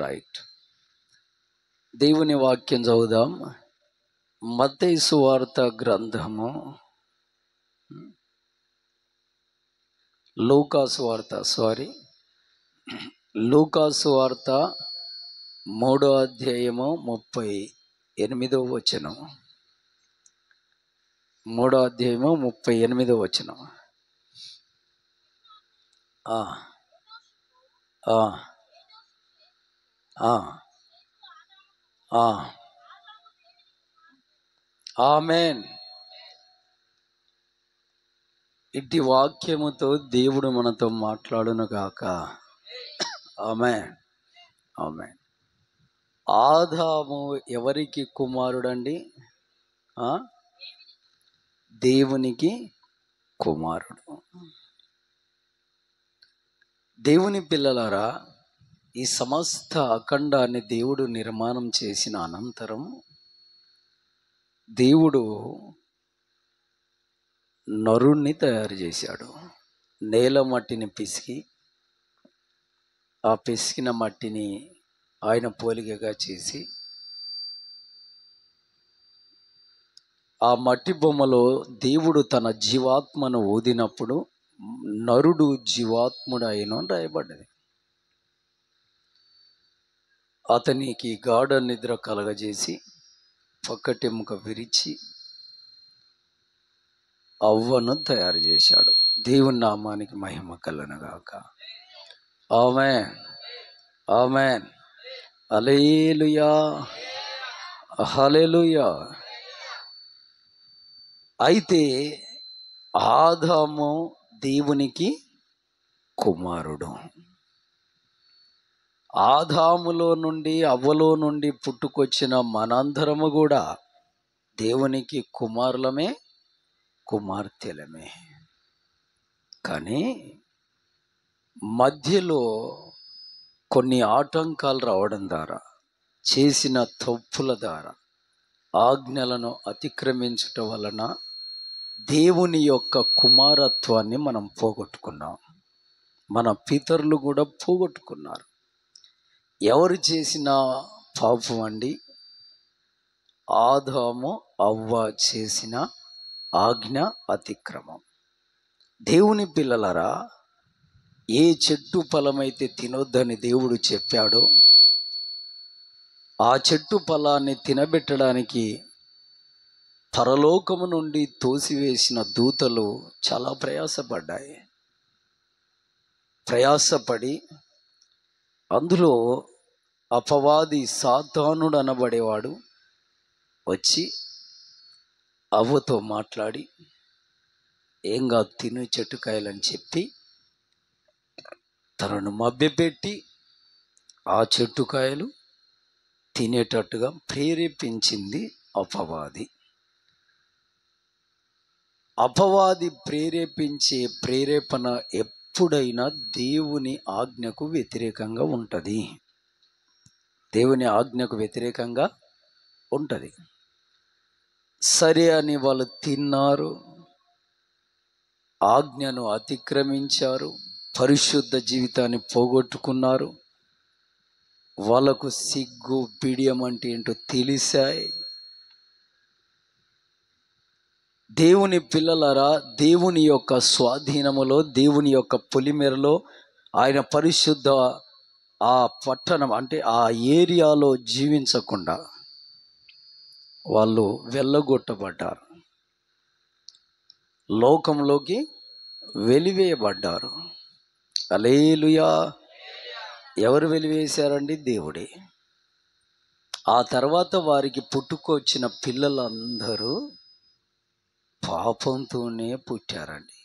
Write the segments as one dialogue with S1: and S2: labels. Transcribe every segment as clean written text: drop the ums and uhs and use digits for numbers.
S1: Right. దేవుని వాక్యం చదువుదాం. మత్తయి సువార్త గ్రంథము, లూకాసు వార్త 3వ అధ్యాయము 38వ వచనం. 3వ అధ్యాయము 38వ వచనం. ఆమేన్. ఇట్టి వాక్యముతో దేవుడు మనతో మాట్లాడును గాక. ఆమేన్. ఆమేన్. ఆదాము ఎవరికి కుమారుడండి? దేవునికి కుమారుడు. దేవుని పిల్లలారా, ఈ సమస్త అఖండాన్ని దేవుడు నిర్మాణం చేసిన అనంతరం దేవుడు నరుణ్ణి తయారు చేశాడు. నేల మట్టిని పిసికి, ఆ పిసికిన మట్టిని ఆయన పోలికగా చేసి, ఆ మట్టి బొమ్మలో దేవుడు తన జీవాత్మను ఊదినప్పుడు నరుడు జీవాత్ముడు అయిన రాయబడ్డది. అతనికి గాఢ నిద్ర కలగజేసి పక్కటెముక విరిచి అవ్వను తయారు చేశాడు. దేవుని నామానికి మహిమ కలుగునుగాక. ఆమేన్. ఆమేన్. హల్లెలూయా. హల్లెలూయా. అయితే ఆదాము దేవునికి కుమారుడు. ఆదాములో నుండి అవ్వలో నుండి పుట్టుకొచ్చిన మనందరము కూడా దేవునికి కుమారులమే, కుమార్తెలమే. కానీ మధ్యలో కొన్ని ఆటంకాలు రావడం ద్వారా, చేసిన తప్పుల ద్వారా, ఆజ్ఞలను అతిక్రమించటం వలన దేవుని యొక్క కుమారత్వాన్ని మనం పోగొట్టుకున్నాం. మన పితరులు కూడా పోగొట్టుకున్నారు. ఎవరు చేసిన పాపం అండి? ఆదాము అవ్వ చేసిన ఆజ్ఞ అతిక్రమం. దేవుని పిల్లలారా, ఏ చెట్టు ఫలమైతే తినొద్దని దేవుడు చెప్పాడో ఆ చెట్టు ఫలాన్ని తినబెట్టడానికి పరలోకము నుండి తోసివేసిన దూతలు చాలా ప్రయాసపడి అందులో అపవాది సాతానుడు అనబడేవాడు వచ్చి అవ్వతో మాట్లాడి, ఏంగా తిను చెట్టుకాయలని చెప్పి తనను మభ్యపెట్టి ఆ చెట్టుకాయలు తినేటట్టుగా ప్రేరేపించింది అపవాది. అపవాది ప్రేరేపించే ప్రేరేపణ ఎప్పుడైనా దేవుని ఆజ్ఞకు వ్యతిరేకంగా ఉంటుంది. దేవుని ఆజ్ఞకు వ్యతిరేకంగా ఉంటుంది. సరే అని వాళ్ళు తిన్నారు, ఆజ్ఞను అతిక్రమించారు, పరిశుద్ధ జీవితాన్ని పోగొట్టుకున్నారు. వాళ్ళకు సిగ్గు బిడియం అంటే ఏంటో తెలిసాయి. దేవుని పిల్లలారా, దేవుని యొక్క స్వాధీనములో, దేవుని యొక్క పొలిమేరలో, ఆయన పరిశుద్ధ ఆ పట్టణం అంటే ఆ ఏరియాలో జీవించకుండా వాళ్ళు వెళ్ళగొట్టబడ్డారు, లోకంలోకి వెలివేయబడ్డారు. హల్లెలూయా. ఎవరు వెలివేశారండి? దేవుడే. ఆ తర్వాత వారికి పుట్టుకొచ్చిన పిల్లలందరూ పాపంతోనే పుట్టారండి.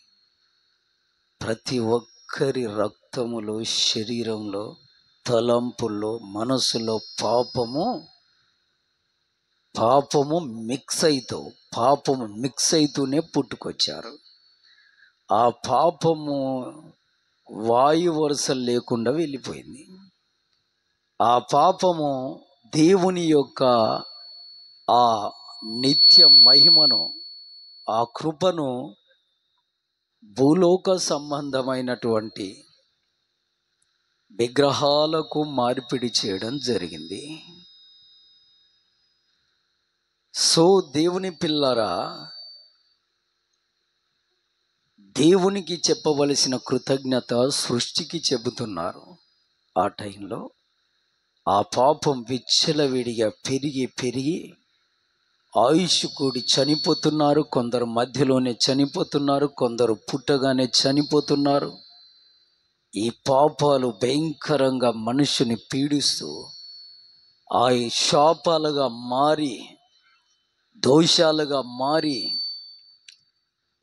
S1: ప్రతి ఒక్కరి రక్తములో, శరీరంలో, తలంపుల్లో, మనసులో పాపము మిక్స్ అయితూనే పుట్టుకొచ్చారు. ఆ పాపము వాయు వరుసలు లేకుండా వెళ్ళిపోయింది. ఆ పాపము దేవుని యొక్క ఆ నిత్య మహిమను, ఆ కృపను భూలోక సంబంధమైనటువంటి విగ్రహాలకు మార్పిడి చేయడం జరిగింది. సో దేవుని పిల్లరా, దేవునికి చెప్పవలసిన కృతజ్ఞత సృష్టికి చెబుతున్నారు. ఆ టైంలో ఆ పాపం విచ్చలవిడిగా పెరిగి పెరిగి ఆయుష్ కూడి చనిపోతున్నారు. కొందరు మధ్యలోనే చనిపోతున్నారు, కొందరు పుట్టగానే చనిపోతున్నారు. ఈ పాపాలు భయంకరంగా మనుషుని పీడిస్తూ ఆ శాపాలుగా మారి, దోషాలుగా మారి,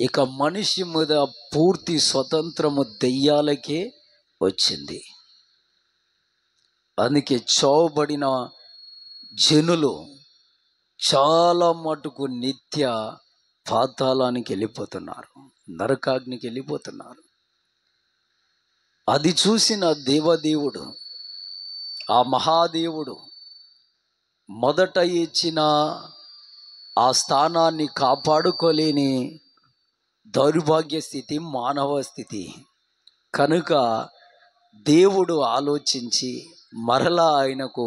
S1: ఇక మనిషి మీద పూర్తి స్వతంత్రము దెయ్యాలకే వచ్చింది. అందుకే చావబడిన జనులు చాలా మటుకు నిత్య పాతాళానికి వెళ్ళిపోతున్నారు, నరకాగ్నికి వెళ్ళిపోతున్నారు. అది చూసిన దేవదేవుడు, ఆ మహాదేవుడు మొదట ఇచ్చిన ఆ స్థానాన్ని కాపాడుకోలేని దౌర్భాగ్య స్థితి మానవ స్థితి కనుక దేవుడు ఆలోచించి మరలా ఆయనకు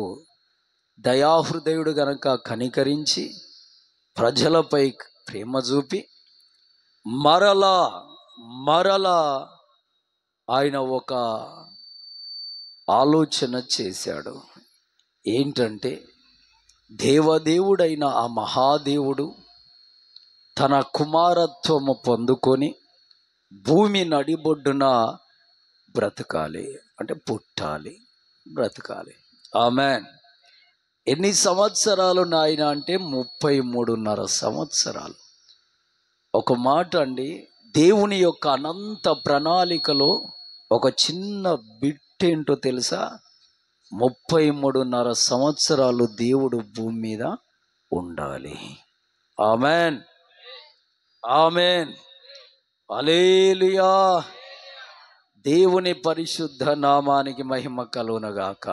S1: దయాహృదయుడు గనక కనికరించి ప్రజలపై ప్రేమ చూపి మరలా ఆయన ఒక ఆలోచన చేశాడు. ఏంటంటే, దేవదేవుడైన ఆ మహాదేవుడు తన కుమారత్వము పొందుకొని భూమి నడిబొడ్డున బ్రతకాలి, అంటే పుట్టాలి, బ్రతకాలి. ఆమేన్. ఎన్ని సంవత్సరాలు నాయన అంటే 33.5 సంవత్సరాలు. ఒక మాట అండి, దేవుని యొక్క అనంత ప్రణాళికలో ఒక చిన్న బిట్ ఏంటో తెలుసా? 33.5 సంవత్సరాలు దేవుడు భూమి మీద ఉండాలి. ఆమేన్, ఆమేన్, హల్లెలూయా. దేవుని పరిశుద్ధ నామానికి మహిమ కలుగునుగాక.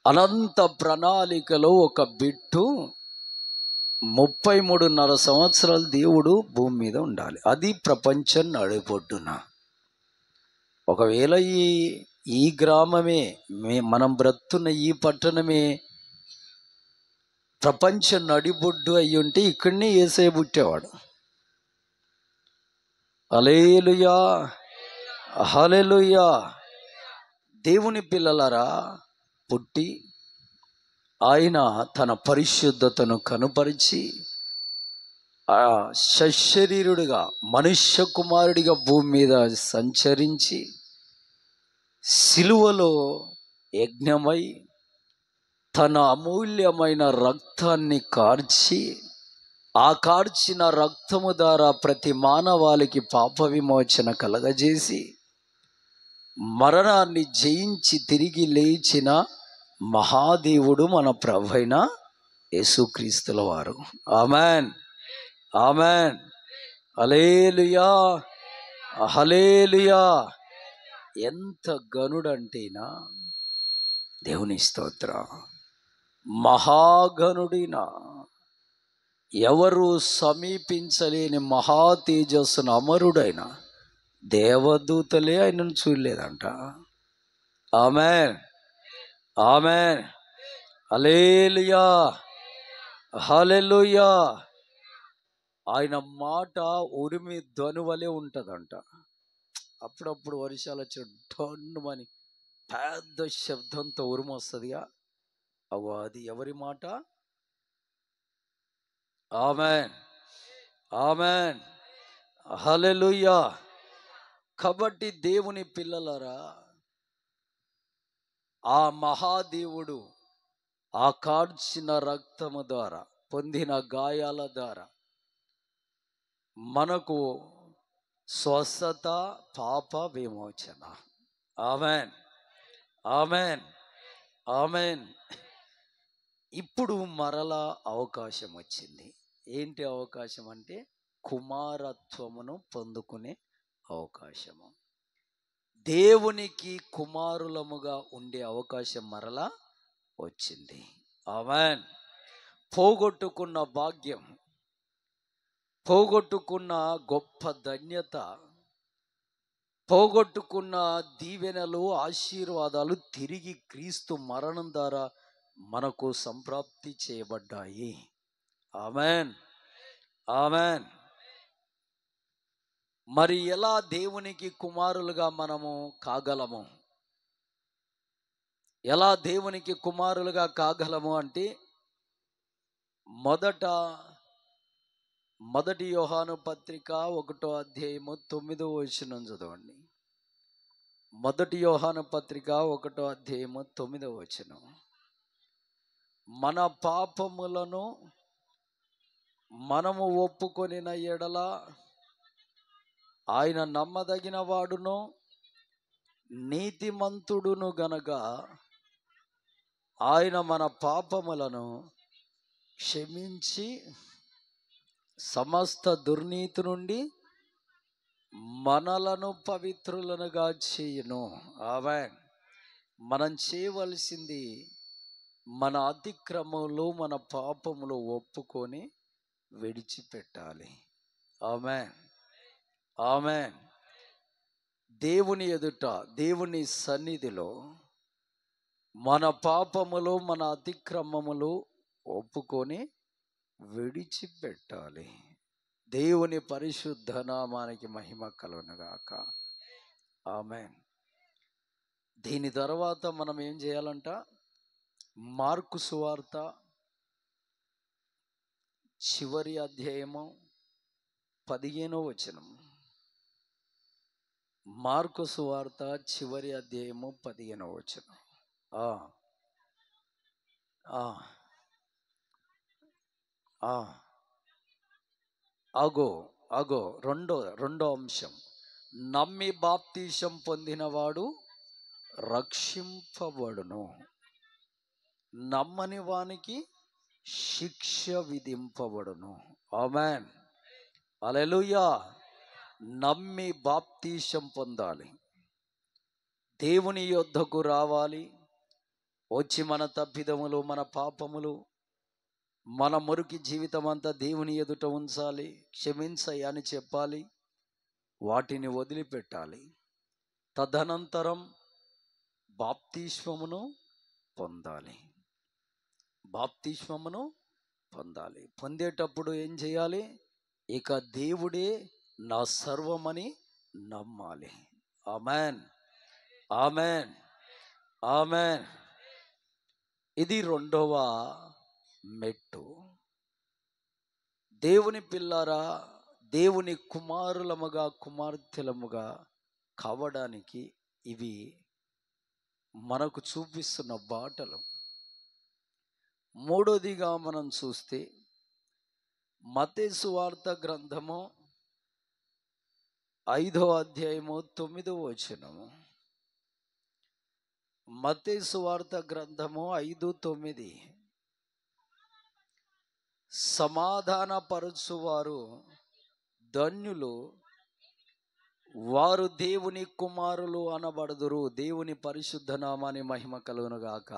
S1: అనంత ప్రణాళికలో ఒక బిట్టు 33.5 సంవత్సరాలు దేవుడు భూమి మీద ఉండాలి. అది ప్రపంచం నడిబొడ్డున. ఒకవేళ ఈ గ్రామమే, మనం బ్రతున్న ఈ పట్టణమే ప్రపంచ నడిబొడ్డు అయి ఉంటే ఇక్కడనే యేసయ్య పుట్టేవాడు. హల్లెలూయా, హల్లెలూయా. దేవుని పిల్లలారా, పుట్టి ఆయన తన పరిశుద్ధతను కనుపరిచి ఆ సశరీరుడిగా మనుష్య కుమారుడిగా భూమి మీద సంచరించి సిలువలో యజ్ఞమై తన అమూల్యమైన రక్తాన్ని కార్చి, ఆ కార్చిన రక్తము ద్వారా ప్రతి మానవాళికి పాప విమోచన కలగజేసి మరణాన్ని జయించి తిరిగి లేచిన మహాదేవుడు మన ప్రభువైన యేసుక్రీస్తుల వారు. ఆమేన్, ఆమేన్, హల్లెలూయా, హల్లెలూయా. ఎంత గనుడంటేనా, దేవుని స్తోత్రం. మహాగణుడిన, ఎవరు సమీపించలేని మహా తేజస్సును అమరుడైన దేవదూతలే ఆయనను చూడలేదంట. ఆమేన్, ఆమేన్, హల్లెలూయా, హల్లెలూయా. ఆయన మాట ఉరిమి ధ్వనివలే ఉంటుందంట. అప్పుడప్పుడు వర్షాలు వచ్చి ఢన్నుమని పెద్ద శబ్దంతో ఉరుము వస్తుందిగా, అది ఎవరి మాట? ఆమేన్, ఆమేన్, హల్లెలూయా. కాబట్టి దేవుని పిల్లలారా, ఆ మహాదేవుడు ఆ కార్చిన రక్తము ద్వారా, పొందిన గాయాల ద్వారా మనకు స్వస్థత, పాప విమోచన. ఆమేన్, ఆమేన్, ఆమేన్. ఇప్పుడు మరలా అవకాశం వచ్చింది. ఏంటి అవకాశం అంటే, కుమారత్వమును పొందుకునే అవకాశము. దేవునికి కుమారులముగా ఉండే అవకాశం మరలా వచ్చింది. ఆమేన్. పోగొట్టుకున్న భాగ్యం, పోగొట్టుకున్న గొప్ప ధన్యత, పోగొట్టుకున్న దీవెనలు, ఆశీర్వాదాలు తిరిగి క్రీస్తు మరణం ద్వారా మనకు సంప్రాప్తి చేయబడ్డాయి. Amen, amen. మరి ఎలా దేవునికి కుమారులుగా మనము కాగలము? ఎలా దేవునికి కుమారులుగా కాగలము అంటే, మొదటి యోహాను పత్రిక 1వ అధ్యాయము 9వ వచనం చదవండి. మొదటి యోహాను పత్రిక 1వ అధ్యాయము 9వ వచనం. మన పాపములను మనము ఒప్పుకొనిన ఎడల ఆయన నమ్మదగిన వాడును నీతిమంతుడును గనక ఆయన మన పాపములను క్షమించి సమస్త దుర్నీతి నుండి మనలను పవిత్రులనుగా చేయును. ఆమేన్. మనం చేయవలసింది మన అతిక్రమములు, మన పాపములు ఒప్పుకొని విడిచిపెట్టాలి. ఆమేన్, ఆమేన్. దేవుని ఎదుట, దేవుని సన్నిధిలో మన పాపములు, మన అతిక్రమములు ఒప్పుకొని విడిచిపెట్టాలి. దేవుని పరిశుద్ధ నామానికి మహిమ కలుగునుగాక. ఆమేన్. దీని తర్వాత మనం ఏం చేయాలంట? మార్కు సువార్త చివరి అధ్యాయము 15వ వచనం. మార్కు సువార్త చివరి అధ్యాయము 15వ వచనం. అగో రెండో అంశం. నమ్మి బాప్తీసం పొందినవాడు రక్షింపబడును, నమ్మని వానికి శిక్ష విధింపబడును. ఆమేన్, హల్లెలూయా. నమ్మి బాప్తీసం పొందాలి, దేవుని యొద్దకు రావాలి, వచ్చి మన తప్పిదములు, మన పాపములు, మన మురికి జీవితం అంతా దేవుని ఎదుట ఉంచాలి. క్షమించయ్య అని చెప్పాలి, వాటిని వదిలిపెట్టాలి. తదనంతరం బాప్తిస్మమును పొందాలి. బాప్తిస్మమును పొందాలి. పొందేటప్పుడు ఏం చేయాలి? ఇక దేవుడే నా సర్వమని నమ్మాలి. ఆమేన్, ఆమేన్, ఆమేన్. ఇది రెండవ మెట్టు. దేవుని పిల్లారా, దేవుని కుమారులముగా, కుమార్తెలముగా కావడానికి ఇవి మనకు చూపిస్తున్న బాటలు. మూడోదిగా మనం చూస్తే మత్తయి సువార్త గ్రంథము 5వ అధ్యాయము 9వ వచనము. మత్తయి సువార్త గ్రంథము 5:9. సమాధాన పరచువారు ధన్యులు, వారు దేవుని కుమారులు అనబడుదురు. దేవుని పరిశుద్ధ నామాని మహిమ కలుగునుగాక.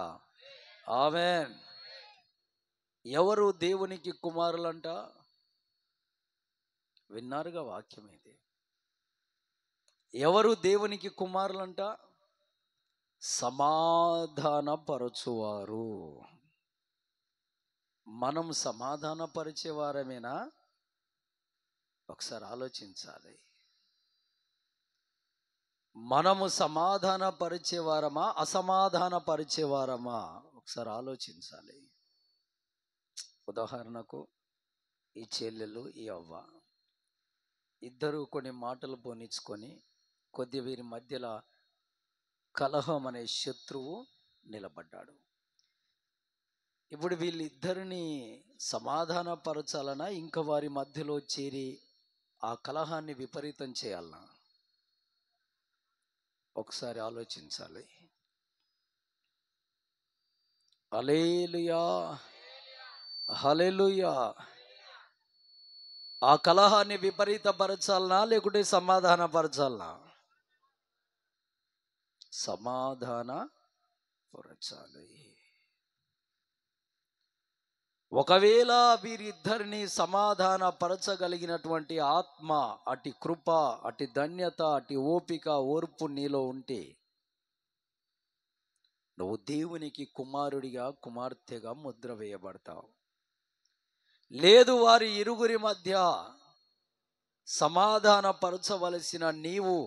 S1: ఆమేన్. ఎవరు దేవునికి కుమారులంట? విన్నారుగా వాక్యం ఇది. ఎవరు దేవునికి కుమారులంట? సమాధాన పరచువారు. మనం సమాధాన పరిచేవారమేనా? ఒకసారి ఆలోచించాలి. మనము సమాధాన పరిచేవారమా, అసమాధాన పరిచేవారమా? ఒకసారి ఆలోచించాలి. ఉదాహరణకు ఈ చెల్లెలు, ఈ అవ్వ ఇద్దరు కొన్ని మాటలు పోనిచ్చుకొని కొద్ది వీరి మధ్యలో కలహం అనే శత్రువు నిలబడ్డాడు. ఇప్పుడు వీళ్ళిద్దరిని సమాధాన పరచాలనా, ఇంకా వారి మధ్యలో చేరి ఆ కలహాన్ని విపరీతం చేయాలనా? ఒకసారి ఆలోచించాలి. హల్లెలూయా, హల్లెలూయా. ఆ కలహాన్ని విపరీతపరచాలనా లేకుంటే సమాధాన పరచాలనా? సమాధాన పరచాలి. ఒకవేళ వీరిద్దరిని సమాధాన పరచగలిగినటువంటి ఆత్మ, అటి కృప, అటి ధన్యత, అటి ఓపిక, ఓర్పు నీలో ఉంటే నువ్వు దేవునికి కుమారుడిగా, కుమార్తెగా ముద్ర వేయబడతావు. లేదు, వారి ఇరుగురి మధ్య సమాధాన పరచవలసిన నీవు,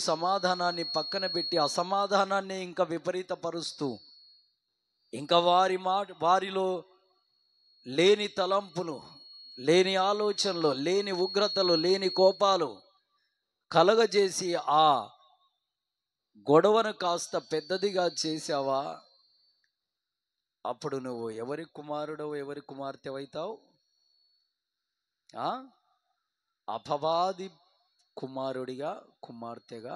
S1: సమాధానాన్ని పక్కన పెట్టి అసమాధానాన్ని ఇంకా విపరీతపరుస్తూ, ఇంకా వారిలో లేని తలంపులు, లేని ఆలోచనలు, లేని ఉగ్రతలు, లేని కోపాలు కలగజేసి ఆ గొడవను కాస్త పెద్దదిగా చేసావా, అప్పుడు నువ్వు ఎవరి కుమారుడవు, ఎవరి కుమార్తె అవుతావు? అపవాది కుమారుడిగా, కుమార్తెగా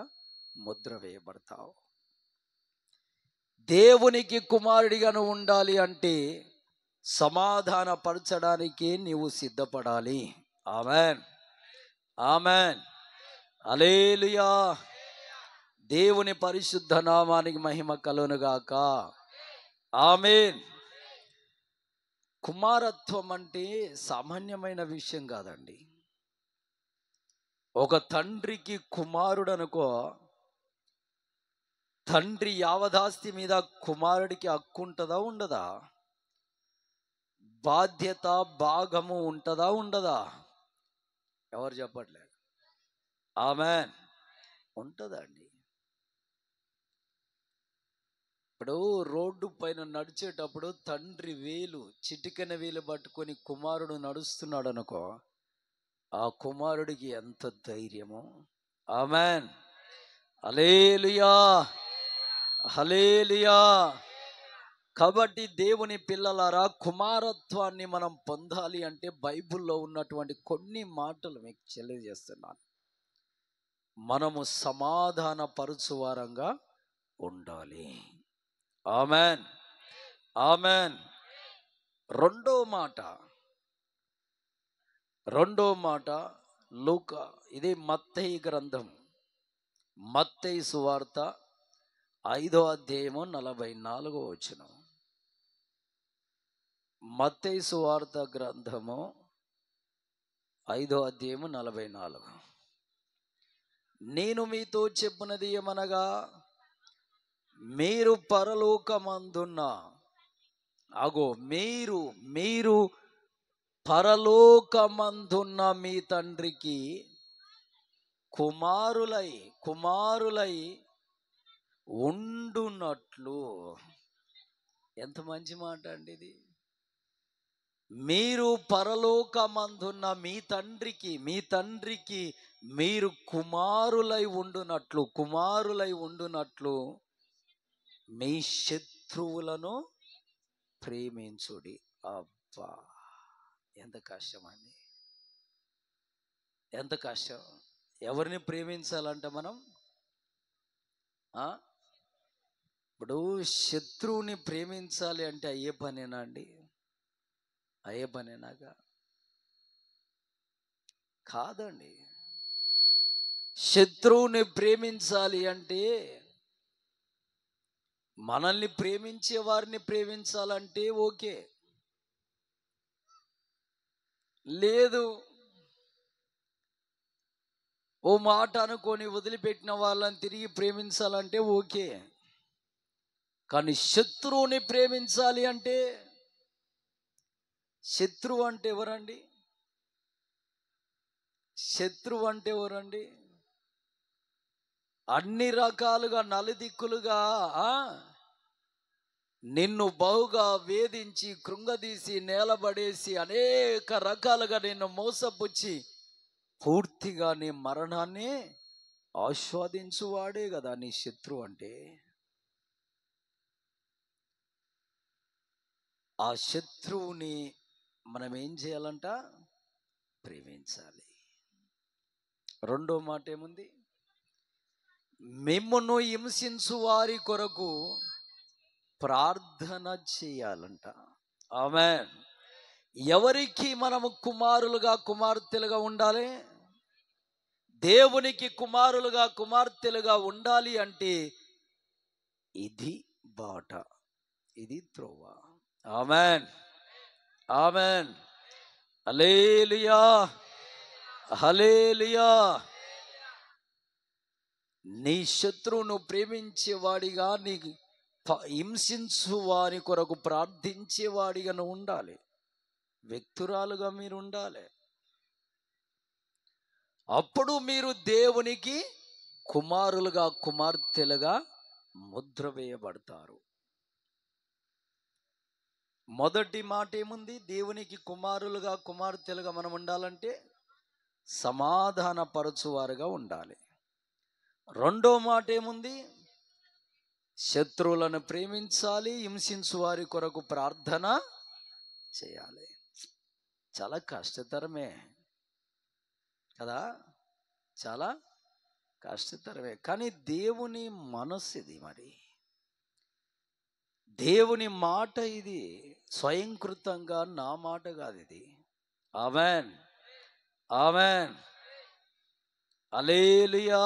S1: ముద్ర వేయబడతావు. దేవునికి కుమారుడిగా నువ్వు ఉండాలి అంటే సమాధాన పరచడానికి నీవు సిద్ధపడాలి. ఆమెన్, ఆమెన్, హల్లెలూయా. దేవుని పరిశుద్ధ నామానికి మహిమ కలుగునుగాక. ఆమెన్. కుమారత్వం అంటే సామాన్యమైన విషయం కాదండి. ఒక తండ్రికి కుమారుడు అనుకో, తండ్రి యావదాస్తి మీద కుమారుడికి హక్కు ఉంటుందా, ఉండదా? బాధ్యత, భాగము ఉంటుందా, ఉండదా? ఎవరు చెప్పట్లేదు. ఆమెన్. ఉంటుందండి. ఇప్పుడు రోడ్డు పైన నడిచేటప్పుడు తండ్రి వేలు, చిటికెన వేలు పట్టుకొని కుమారుడు నడుస్తున్నాడు అనుకో, ఆ కుమారుడికి ఎంత ధైర్యమో. ఆమెన్, హల్లెలూయా, హల్లెలూయా. కాబట్టి దేవుని పిల్లలారా, కుమారత్వాన్ని మనం పొందాలి అంటే బైబిల్లో ఉన్నటువంటి కొన్ని మాటలు మీకు తెలియజేస్తున్నాను. మనము సమాధాన పరుచువారంగా ఉండాలి. Amen, amen. రెండో మాట లూకా, ఇది మత్తయి గ్రంథం, మత్తయి సువార్త 5వ అధ్యాయము 44వ వచనం. మత్తయి సువార్త గ్రంథము 5వ అధ్యాయము 44. నేను మీతో చెప్పున్నది ఏమనగా, మీరు పరలోకమందున్న, మీరు పరలోకమందున్న మీ తండ్రికి కుమారులై ఉండునట్లు. ఎంత మంచి మాట అండి ఇది. మీరు పరలోకమందున్న మీ తండ్రికి మీరు కుమారులై ఉండునట్లు మీ శత్రువులను ప్రేమించుడి. అబ్బా, ఎంత కష్టం అండి, ఎంత కష్టం. ఎవరిని ప్రేమించాలంట మనం? ఇప్పుడు శత్రువుని ప్రేమించాలి అంటే అయ్యే పనేనా అండి? అయ్యే పనేనాగా? కాదండి. శత్రువుని ప్రేమించాలి అంటే, మనల్ని ప్రేమించే వారిని ప్రేమించాలంటే ఓకే. లేదు, ఓ మాట అనుకొని వదిలిపెట్టిన వాళ్ళని తిరిగి ప్రేమించాలంటే ఓకే. కానీ శత్రువుని ప్రేమించాలి అంటే, శత్రువు అంటే ఎవరండి? అన్ని రకాలుగా, నలుదిక్కులుగా నిన్ను బహుగా వేధించి, కృంగదీసి, నేలబడేసి, అనేక రకాలుగా నిన్ను మోసపుచ్చి పూర్తిగా నీ మరణాన్ని ఆస్వాదించువాడే కదా నీ శత్రువు అంటే. ఆ శత్రువుని మనం ఏం చేయాలంట? ప్రేమించాలి. రెండో మాట ఏముంది? మిమ్మును హింసించు వారి కొరకు ప్రార్థన చేయాలంట. ఆమేన్. ఎవరికి మనము కుమారులుగా, కుమార్తెలుగా ఉండాలి? దేవునికి కుమారులుగా, కుమార్తెలుగా ఉండాలి అంటే ఇది బాట, ఇది త్రోవ. ఆమెన్, ఆమెన్, హల్లెలూయా, హల్లెలూయా. నీ శత్రువును ప్రేమించేవాడిగా, నీ హింసించు వారి కొరకు ప్రార్థించేవాడిగా నువ్వు ఉండాలి. వ్యక్తురాలుగా మీరు ఉండాలి. అప్పుడు మీరు దేవునికి కుమారులుగా, కుమార్తెలుగా ముద్ర వేయబడతారు. మొదటి మాట ఏముంది? దేవునికి కుమారులుగా, కుమార్తెలుగా మనం ఉండాలంటే సమాధానపరచువారుగా ఉండాలి. రెండో మాట ఏముంది? శత్రువులను ప్రేమించాలి, హింసించు వారి కొరకు ప్రార్థన చేయాలి. చాలా కష్టతరమే కదా, చాలా కష్టతరమే. కానీ దేవుని మనస్సు ఇది. మరి దేవుని మాట ఇది, స్వయంకృతంగా నా మాట కాదు ఇది. ఆమెన్, ఆమెన్, హల్లెలూయా.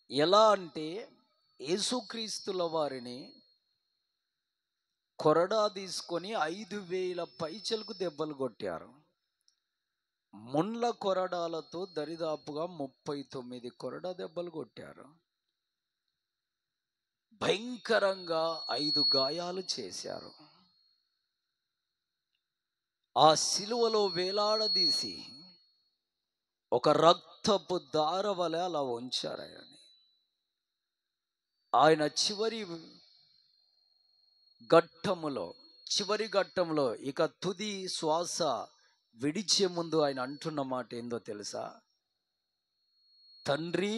S1: ఎలా అంటే యేసుక్రీస్తుల వారిని కొరడా తీసుకొని 5,000 పైచలకు దెబ్బలు కొట్టారు. ముండ్ల కొరడాలతో దరిదాపుగా 39 కొరడా దెబ్బలు కొట్టారు. భయంకరంగా 5 గాయాలు చేశారు. ఆ సిలువలో వేలాడదీసి ఒక రక్తపు దార వలె అలా ఉంచారు ఆయనని. ఆయన చివరి ఘట్టములో ఇక తుది శ్వాస విడిచే ముందు ఆయన అంటున్న మాట ఏందో తెలుసా? తండ్రి,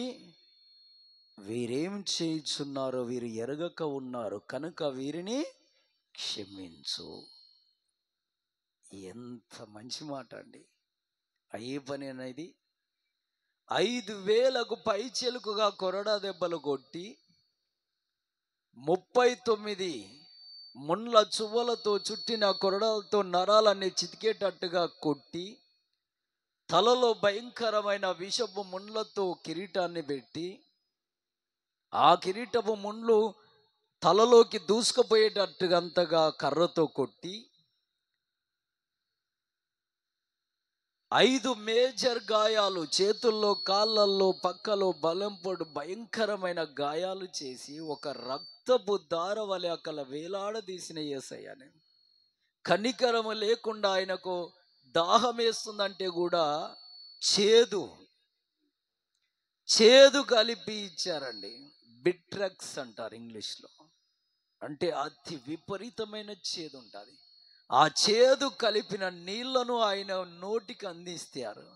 S1: వీరేం చేయుచున్నారో వీరు ఎరగక ఉన్నారు కనుక వీరిని క్షమించు. ఎంత మంచి మాట అండి. అయ్యే పని అనేది 5,000కు పైచెలుకుగా కొరడా దెబ్బలు కొట్టి 39 ముండ్ల చువ్వలతో చుట్టిన కొరడాలతో నరాలన్నీ చితికేటట్టుగా కొట్టి, తలలో భయంకరమైన విషపు ముండ్లతో కిరీటాన్ని పెట్టి, ఆ కిరీటపు ముండ్లు తలలోకి దూసుకుపోయేటట్టుగా అంతగా కర్రతో కొట్టి, 5 మేజర్ గాయాలు చేతుల్లో, కాళ్ళల్లో, పక్కలో బలంపడు భయంకరమైన గాయాలు చేసి ఒక రక్తపు దార వలె అక్కడ వేలాడదీసిన యేసయ్యని, కనికరము లేకుండా ఆయనకు దాహం వేస్తుందంటే కూడా చేదు కలిపి ఇచ్చారండి. బిట్రక్స్ అంటారు ఇంగ్లీష్లో. అంటే అతి విపరీతమైన చేదు ఉంటుంది. ఆ చేదు కలిపిన నీళ్లను ఆయన నోటికి అందిస్తారు.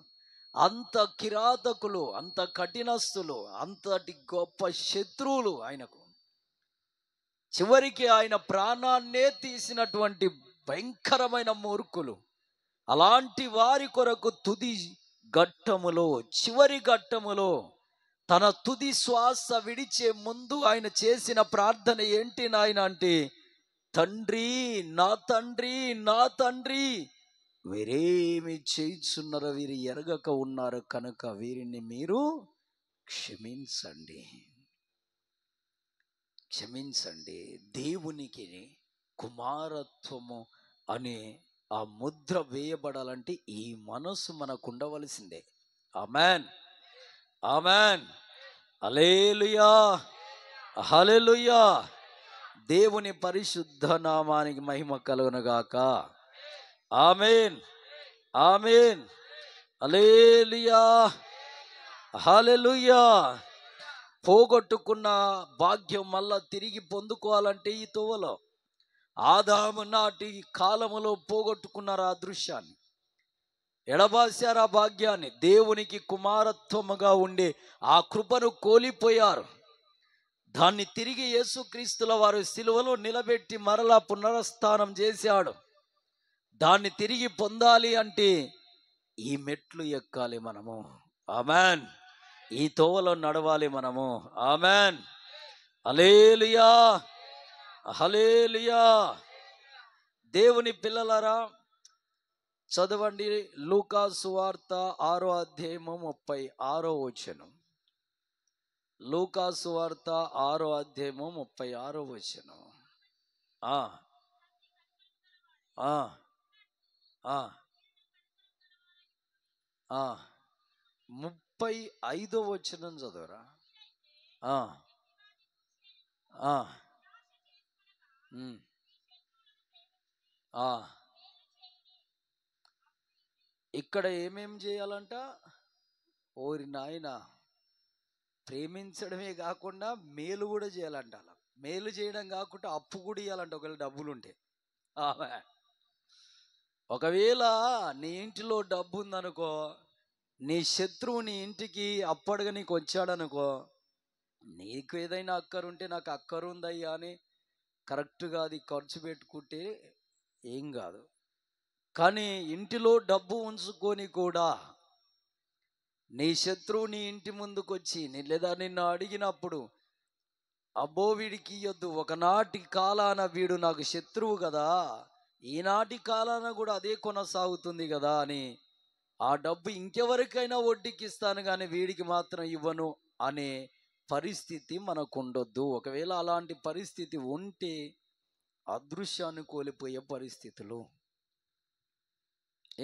S1: అంత కిరాతకులు, అంత కఠినస్తులు, అంతటి గొప్ప శత్రువులు ఆయనకు. చివరికి ఆయన ప్రాణాన్నే తీసినటువంటి భయంకరమైన మూర్ఖులు. అలాంటి వారి కొరకు తుది ఘట్టములో, చివరి ఘట్టములో, తన తుది శ్వాస విడిచే ముందు ఆయన చేసిన ప్రార్థన ఏంటి నాయన అంటే, తండ్రి, నా తండ్రి, నా తండ్రి, వీరేమి చేయుచున్నారో వీరు ఎరగక ఉన్నారు కనుక వీరిని మీరు క్షమించండి, క్షమించండి. దేవునికి కుమారత్వము అనే ఆ ముద్ర వేయబడాలంటే ఈ మనసు మనకు ఉండవలసిందే. ఆమెన్, ఆమెన్, హల్లెలూయా, హల్లెలూయా. దేవుని పరిశుద్ధ నామానికి మహిమ కలుగునుగాక. ఆమెన్, ఆమెన్, హల్లెలూయా, హల్లెలూయా. పోగొట్టుకున్న భాగ్యం మళ్ళా తిరిగి పొందుకోవాలంటే ఈ తోవలో, ఆదాము నాటి కాలములో పోగొట్టుకున్నారు ఆ దృశ్యాన్ని, ఎడబాసారు ఆ భాగ్యాన్ని. దేవునికి కుమారత్వముగా ఉండే ఆ కృపను కోల్పోయారు. దాన్ని తిరిగి యేసుక్రీస్తుల వారు సిలువలో నిలబెట్టి మరలా పునరుత్థానం చేశాడు. దాన్ని తిరిగి పొందాలి అంటే ఈ మెట్లు ఎక్కాలి మనము. ఆమెన్. ఈ తోవలో నడవాలి మనము. ఆమెన్, హల్లెలూయా, హల్లెలూయా. దేవుని పిల్లలారా, చదవండి లూకా సువార్త 6వ అధ్యాయము 36వ వచనం. లూకా సువార్త 6వ అధ్యాయము 36వ వచనం. ఆ ఆ ఆ ఆ 35వ వచనం చదవరా. ఆ ఆ ఉమ్, ఆ ఇక్కడ ఏమేం చేయాలంట? ఓరి నాయన, ప్రేమించడమే కాకుండా మేలు కూడా చేయాలంట. అలా మేలు చేయడం కాకుండా అప్పు కూడా ఇవ్వాలంట ఒకవేళ డబ్బులు ఉంటే. ఆమె ఒకవేళ నీ ఇంటిలో డబ్బు ఉందనుకో, నీ శత్రువు నీ ఇంటికి అప్పడుగా నీకు వచ్చాడనుకో, నీకు ఏదైనా అక్కరుంటే నాకు అక్కరు ఉందయ్యా అని కరెక్ట్గా అది ఖర్చు పెట్టుకుంటే ఏం కాదు. కానీ ఇంటిలో డబ్బు ఉంచుకొని కూడా నీ శత్రువు నీ ఇంటి ముందుకు వచ్చి లేదా నిన్ను అడిగినప్పుడు, అబ్బో వీడికి ఇయ్యొద్దు, ఒకనాటి కాలాన వీడు నాకు శత్రువు కదా, ఈనాటి కాలాన కూడా అదే కొనసాగుతుంది కదా అని ఆ డబ్బు ఇంకెవరికైనా వడ్డీకి ఇస్తాను కానీ వీడికి మాత్రం ఇవ్వను అనే పరిస్థితి మనకు ఉండొద్దు. ఒకవేళ అలాంటి పరిస్థితి ఉంటే అదృశ్యాన్ని కోల్పోయే పరిస్థితులు.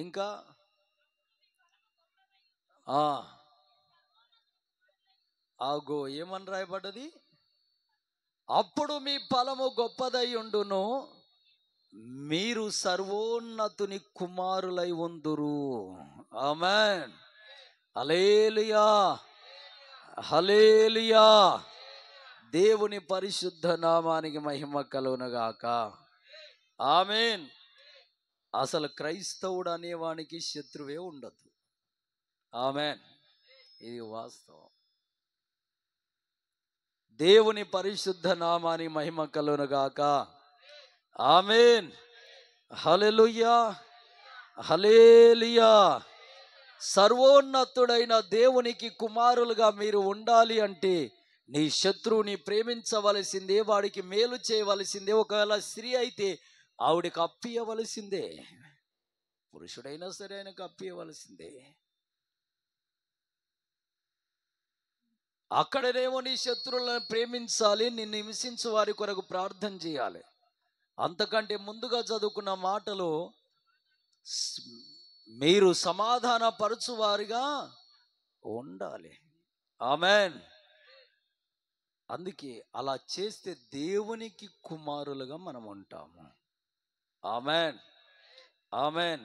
S1: ఇంకా ఆగో ఏమని రాయబడ్డది? అప్పుడు మీ ఫలము గొప్పదై ఉండును, మీరు సర్వోన్నతుని కుమారులై ఉందురు. ఆమేన్. హల్లెలూయా, హల్లెలూయా. దేవుని పరిశుద్ధ నామానికి మహిమ కలుగునుగాక. ఆమేన్. అసలు క్రైస్తవుడు అనేవానికి శత్రువే ఉండదు. ఆమేన్. ఇది వాస్తవం. దేవుని పరిశుద్ధ నామానికి మహిమ కలుగునుగాక. ఆమేన్. హల్లెలూయా, హల్లెలూయా. సర్వోన్నతుడైన దేవునికి కుమారులుగా మీరు ఉండాలి అంటే నీ శత్రువుని ప్రేమించవలసిందే, వాడికి మేలు చేయవలసిందే. ఒకవేళ స్త్రీ అయితే ఆవిడికి అప్పియవలసిందే, పురుషుడైనా సరే ఆయనకు అప్పియవలసిందే. అక్కడనేమో నీ శత్రువులను ప్రేమించాలి, నిన్ను హింసించు వారి కొరకు ప్రార్థన చేయాలి. అంతకంటే ముందుగా చదువుకున్న మాటలు, మీరు సమాధాన పరచువారిగా ఉండాలి. ఆమేన్. అందుకే అలా చేస్తే దేవునికి కుమారులుగా మనం ఉంటాము. ఆమేన్, ఆమేన్.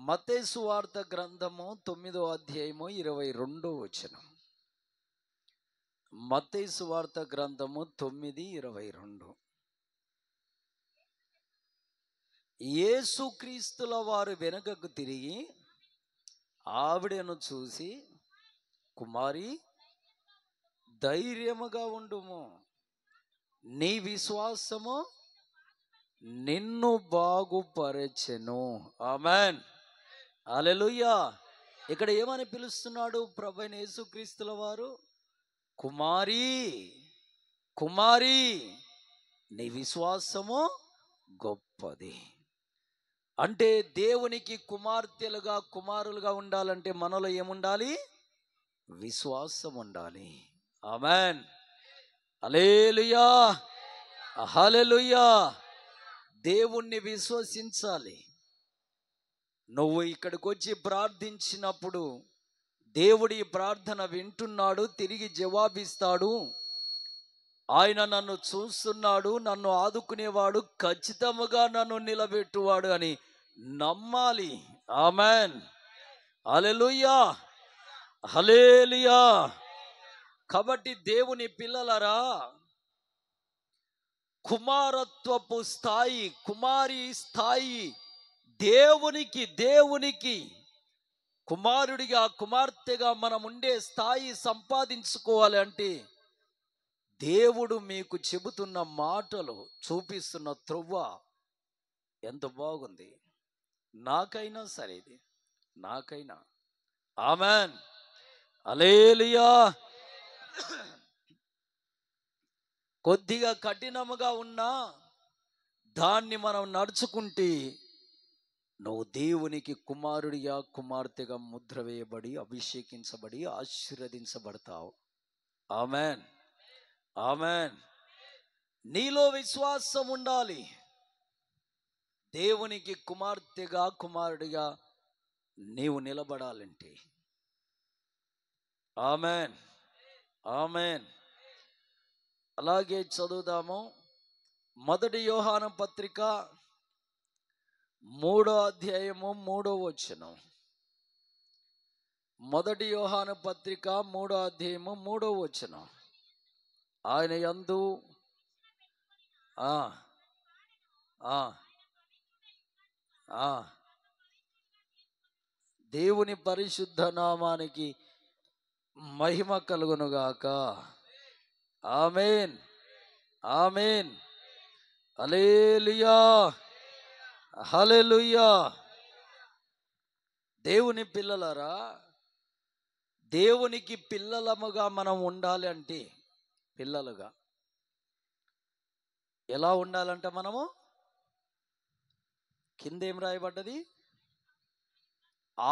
S1: మత్తయి సువార్త గ్రంథము 9వ అధ్యాయము 22వ వచనం. మత్తయి సువార్త గ్రంథము 9:22. యేసుక్రీస్తుల వారు వెనుకకు తిరిగి ఆవిడను చూసి, కుమారి ధైర్యముగా ఉండుము, నీ విశ్వాసము నిన్ను బాగుపరచెను. ఆమేన్, హల్లెలూయా. ఇక్కడ ఏమని పిలుస్తున్నాడు ప్రభువైన యేసుక్రీస్తుల వారు? కుమారి, కుమారి నీ విశ్వాసము గొప్పది. అంటే దేవునికి కుమార్తెలుగా కుమారులుగా ఉండాలంటే మనలో ఏముండాలి? విశ్వాసం ఉండాలి. ఆమేన్, హల్లెలూయా, హల్లెలూయా. దేవుణ్ణి విశ్వసించాలి. నువ్వు ఇక్కడికి వచ్చి ప్రార్థించినప్పుడు దేవుడి ప్రార్థన వింటున్నాడు, తిరిగి జవాబిస్తాడు. ఆయన నన్ను చూస్తున్నాడు, నన్ను ఆదుకునేవాడు, ఖచ్చితంగా నన్ను నిలబెట్టువాడు అని నమ్మాలి. ఆమేన్, హల్లెలూయా, హల్లెలూయా. కాబట్టి దేవుని పిల్లలరా, కుమారత్వపు స్థాయి, కుమారి స్థాయి దేవునికి కుమారుడిగా కుమార్తెగా మనం ఉండే స్థాయి సంపాదించుకోవాలి అంటే దేవుడు మీకు చెబుతున్న మాటలు, చూపిస్తున్న త్రొవ్వ ఎంత బాగుంది. నాకైనా సరే, ఇది నాకైనా. ఆమేన్, హల్లెలూయా. కొద్దిగా కఠినముగా ఉన్నా దాన్ని మనం నడుచుకుంటే నువ్వు దేవునికి కుమారుడిగా కుమార్తెగా ముద్ర వేయబడి అభిషేకించబడి ఆశీర్వదించబడతావు. Amen, amen. నీలో విశ్వాసం ఉండాలి. దేవునికి కుమార్తెగా కుమారుడిగా నీవు నిలబడాలంటే. Amen, amen. అలాగే చదువుదాము. 1 యోహాను పత్రిక 3వ అధ్యాయము 3వ వచనం. 1 యోహాను పత్రిక 3వ అధ్యాయము 3వ వచనం. ఆయన యందు దేవుని పరిశుద్ధ నామానికి మహిమ కలుగునుగాక. ఆమేన్, ఆమేన్. హల్లెలూయా, హల్లెలూయా. దేవుని పిల్లలారా, దేవునికి పిల్లలముగా మనం ఉండాలి అంటే, పిల్లలుగా ఎలా ఉండాలంట? మనము కింద ఏం రాయబడ్డది?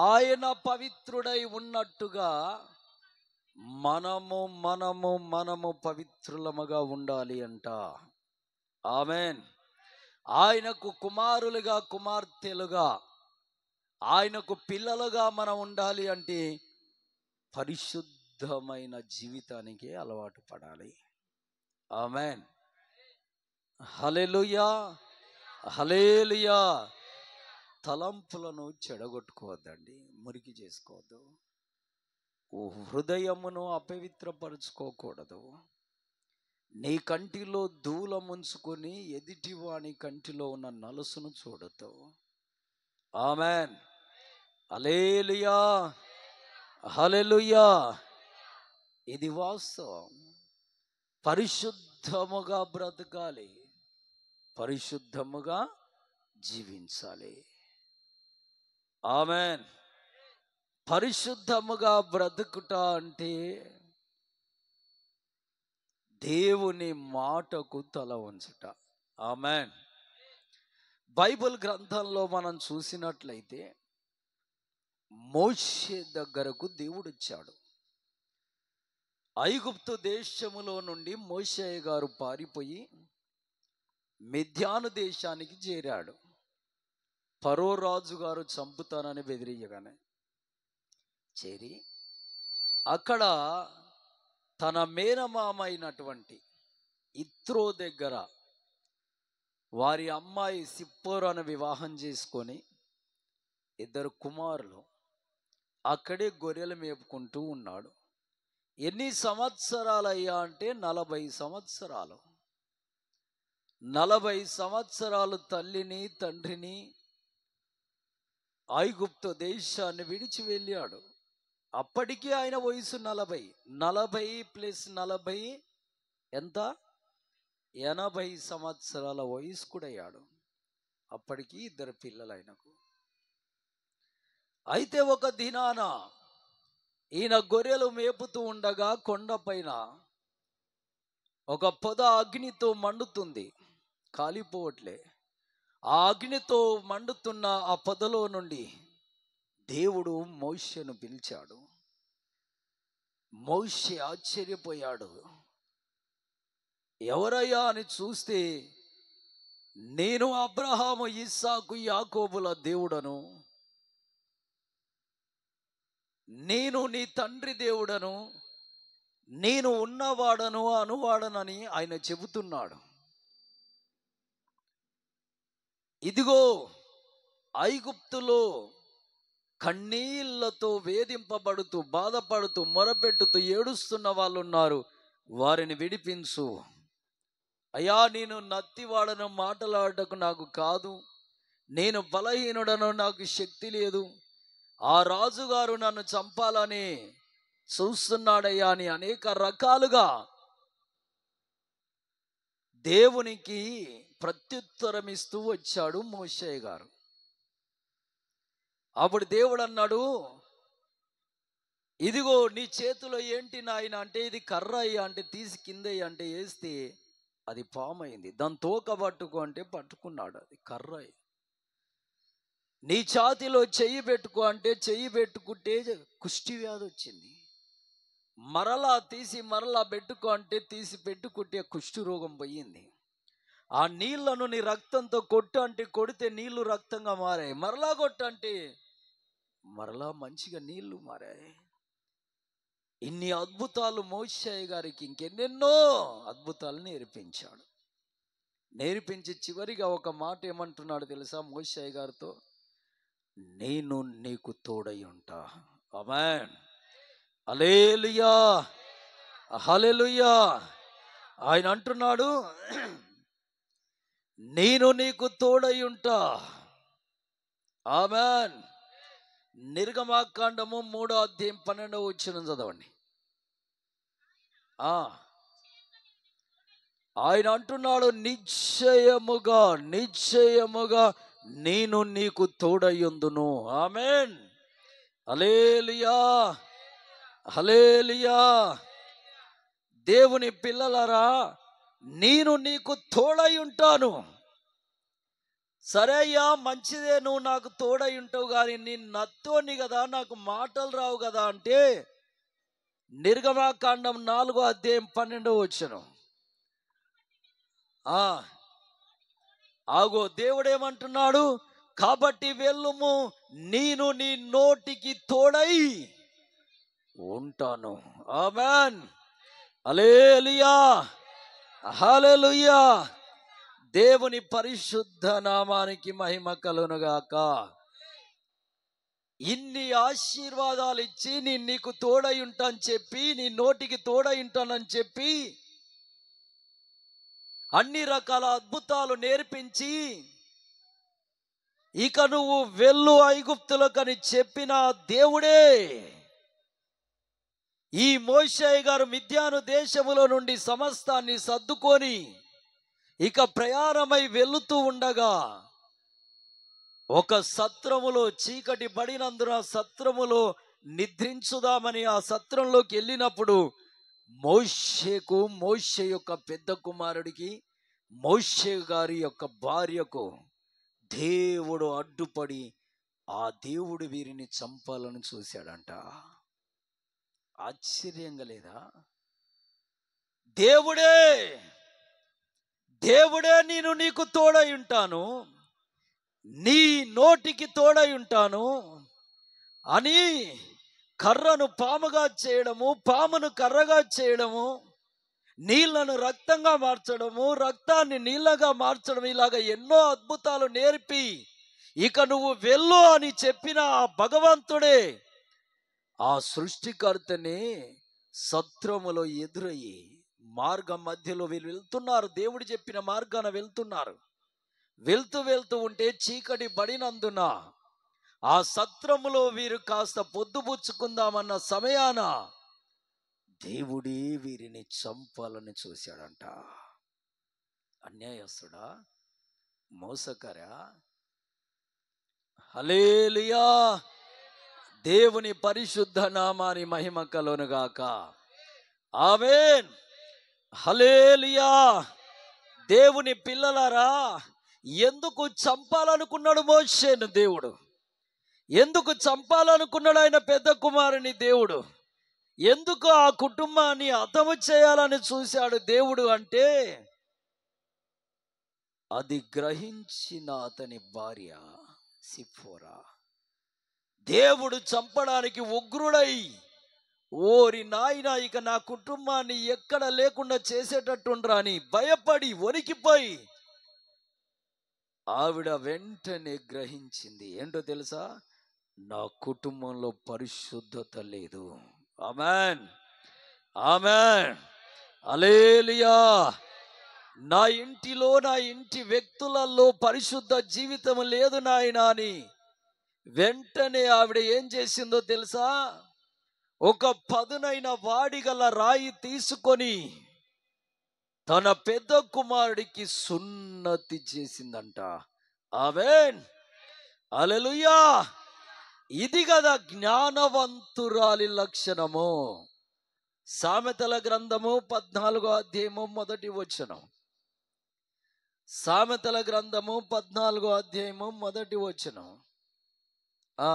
S1: ఆయన పవిత్రుడై ఉన్నట్టుగా మనము పవిత్రులముగా ఉండాలి అంట. ఆమేన్. ఆయనకు కుమారులుగా కుమార్తెలుగా, ఆయనకు పిల్లలుగా మనం ఉండాలి అంటే పరిశుద్ధమైన జీవితానికి అలవాటు పడాలి. ఆమేన్. హల్లెలూయా, హల్లెలూయా. తలంపులను చెడగొట్టుకోవద్దండి, మురికి చేసుకోవద్దు. హృదయమును అపవిత్రపరుచుకోకూడదు. నీ కంటిలో దూలం ఉంచుకొని ఎదుటివాని కంటిలో ఉన్న నలుసును చూడదు. ఆమేన్. హల్లెలూయా, హల్లెలూయా. ఇది వాస్తవం. పరిశుద్ధముగా బ్రతకాలి, పరిశుద్ధముగా జీవించాలి. ఆమేన్. పరిశుద్ధముగా బ్రతుకుట అంటే దేవుని మాటకు తల వంచుట. ఆమేన్. బైబిల్ గ్రంథంలో మనం చూసినట్లయితే మోషే దగ్గరకు దేవుడు వచ్చాడు. ఐగుప్తు దేశములో నుండి మోషే గారు పారిపోయి మిద్యాను దేశానికి చేరాడు. ఫరో రాజు గారు చంపుతానని బెదిరియగానే చేరి అక్కడ తన మేనమామ అయినటువంటి ఇత్రో దగ్గర వారి అమ్మాయి సిప్పోరాను వివాహం చేసుకొని 2 కుమారులు అక్కడే గొర్రెలు మేపుకుంటూ ఉన్నాడు. ఎన్ని సంవత్సరాలయ్యా అంటే 40 సంవత్సరాలు. 40 సంవత్సరాలు తల్లిని తండ్రిని ఐగుప్తు దేశాన్ని విడిచి వెళ్ళాడు. అప్పటికీ ఆయన వయసు 40. 40 + 40 ఎంత? 80 సంవత్సరాల వయస్కుడయ్యాడు. అప్పటికి 2 పిల్లలు ఆయనకు. అయితే ఒక దినాన ఈయన గొర్రెలు మేపుతూ ఉండగా కొండపైన ఒక పొద అగ్నితో మండుతుంది, కాలిపోవట్లే. ఆ అగ్నితో మండుతున్న ఆ పొదలో నుండి దేవుడు మోషేను పిలిచాడు. మోషే ఆశ్చర్యపోయాడు. ఎవరయ్యా అని చూస్తే, నేను అబ్రహాము, ఇస్సాకు, యాకోబుల దేవుడను, నేను నీ తండ్రి దేవుడను, నేను ఉన్నవాడను అనువాడనని ఆయన చెబుతున్నాడు. ఇదిగో ఐగుప్తులో కన్నీళ్లతో వేధింపబడుతూ బాధపడుతూ మొరపెట్టుతూ ఏడుస్తున్న వాళ్ళు ఉన్నారు, వారిని విడిపించు. అయ్యా, నేను నత్తివాడను, మాటలాడటకు నాకు కాదు, నేను బలహీనుడను, నాకు శక్తి లేదు, ఆ రాజుగారు నన్ను చంపాలని చూస్తున్నాడయ్యా అని అనేక రకాలుగా దేవునికి ప్రత్యుత్తరం ఇస్తూ వచ్చాడు మోషే గారు. అప్పుడు దేవుడు అన్నాడు, ఇదిగో నీ చేతిలో ఏంటి నాయన అంటే, ఇది కర్ర అయ్యా అంటే, తీసి కిందయ్య అంటే వేస్తే అది పామైంది. దాని తోక పట్టుకో అంటే పట్టుకున్నాడు. అది కర్ర. నీ ఛాతీలో చెయ్యి పెట్టుకో అంటే చెయ్యి పెట్టుకుంటే కుష్టి వ్యాధి వచ్చింది. మరలా తీసి మరలా పెట్టుకో అంటే తీసి పెట్టుకుంటే కుష్టి రోగం పోయింది. ఆ నీళ్లను నీ రక్తంతో కొట్టు అంటే కొడితే నీళ్లు రక్తంగా మారాయి. మరలా కొట్టు అంటే మరలా మంచిగా నీళ్లు మారాయి. ఇన్ని అద్భుతాలు మోషే గారికి ఇంకెన్నెన్నో అద్భుతాలు నేర్పించాడు. నేర్పించి చివరిగా ఒక మాట ఏమంటున్నాడు తెలుసా మోషే గారితో? నేను నీకు తోడై ఉంటా. ఆమేన్, హల్లెలూయా, హల్లెలూయా. ఆయన అంటున్నాడు, నేను నీకు తోడై ఉంటా. ఆమేన్. నిర్గమాకాండము 3వ అధ్యాయం 12వ వచనం చదవండి. ఆయన అంటున్నాడు, నిశ్చయముగా నిశ్చయముగా నేను నీకు తోడయ్యుందును. ఆమేన్, హల్లెలూయా, హల్లెలూయా. దేవుని పిల్లలారా, నేను నీకు తోడై ఉంటాను. సరే అయ్యా, మంచిదే, నువ్వు నాకు తోడై ఉంటావు, కానీ నేను నత్తోని కదా, నాకు మాటలు రావు కదా అంటే నిర్గమాకాండం 4వ అధ్యాయం 12వ వచనం. ఆగో, దేవుడేమంటున్నాడు? కాబట్టి వెళ్ళుము, నేను నీ నోటికి తోడై ఉంటాను. ఆమేన్, హల్లెలూయా, హల్లెలూయా. దేవుని పరిశుద్ధ నామానికి మహిమ కలుగునుగాక. ఇన్ని ఆశీర్వాదాలు ఇచ్చి నేను నీకు తోడై ఉంటానని చెప్పి, నీ నోటికి తోడై ఉంటానని చెప్పి, అన్ని రకాల అద్భుతాలు నేర్పించి, ఇక నువ్వు వెళ్ళు ఐగుప్తులకని చెప్పిన దేవుడే ఈ మోషే గారు మిద్యాను దేశములో నుండి సమస్తాన్ని సర్దుకొని ఇక ప్రయాణమై వెళుతూ ఉండగా ఒక సత్రములో చీకటి పడినందున సత్రములో నిద్రించుదామని ఆ సత్రంలోకి వెళ్ళినప్పుడు మోషే యొక్క పెద్ద కుమారుడికి, మోషే గారి యొక్క భార్యకు దేవుడు అడ్డుపడి ఆ దేవుడు వీరిని చంపాలని చూశాడంట. ఆశ్చర్యంగా లేదా? దేవుడే నేను నీకు తోడై ఉంటాను, నీ నోటికి తోడై ఉంటాను అని కర్రను పాముగా చేయడము, పామును కర్రగా చేయడము, నీళ్లను రక్తంగా మార్చడము, రక్తాన్ని నీళ్ళగా మార్చడం, ఇలాగ ఎన్నో అద్భుతాలు నేర్పి ఇక నువ్వు వెళ్ళు అని చెప్పిన ఆ భగవంతుడే ఆ సృష్టికర్తని సత్రములో ఎదురయ్యి మార్గం మధ్యలో వీళ్ళు వెళ్తున్నారు, దేవుడు చెప్పిన మార్గాన వెళ్తున్నారు. వెళ్తూ ఉంటే చీకటి పడినందున ఆ సత్రములో వీరు కాస్త పొద్దుపుచ్చుకుందామన్న సమయాన దేవుడే వీరిని చంపాలని చూశాడంట. అన్యాయస్తుడా, మోసకరా? హల్లెలూయా, దేవుని పరిశుద్ధ నామాని మహిమ కలుగునుగాక. ఆమేన్, హల్లెలూయా. దేవుని పిల్లలారా, ఎందుకు చంపాలనుకున్నాడు మోషేను దేవుడు? ఎందుకు చంపాలనుకున్నాడు ఆయన పెద్ద కుమారుని దేవుడు? ఎందుకు ఆ కుటుంబాన్ని హతము చేయాలని చూశాడు దేవుడు అంటే, అది గ్రహించిన అతని భార్య సిప్పోరా దేవుడు చంపడానికి ఉగ్రుడై, ఓరి నాయన, ఇక నా కుటుంబాన్ని ఎక్కడ లేకుండా చేసేటట్టుండ్రా అని భయపడి వణికిపోయి ఆవిడ వెంటనే గ్రహించింది. ఏంటో తెలుసా? నా కుటుంబంలో పరిశుద్ధత లేదు. ఆమేన్, ఆమేన్, హల్లెలూయా. నా ఇంటిలో, నా ఇంటి వ్యక్తులలో పరిశుద్ధ జీవితం లేదు నాయనా అని వెంటనే ఆవిడ ఏం చేసిందో తెలుసా? ఒక పదునైన వాడిగల రాయి తీసుకొని తన పెద్ద కుమారుడికి సున్నతి చేసిందంట. ఆమేన్, హల్లెలూయా. ఇది కదా జ్ఞానవంతురాలి లక్షణము. సామెతల గ్రంథము 14వ అధ్యాయము 1వ వచనం. సామెతల గ్రంథము 14వ అధ్యాయము 1వ వచనం. ఆ,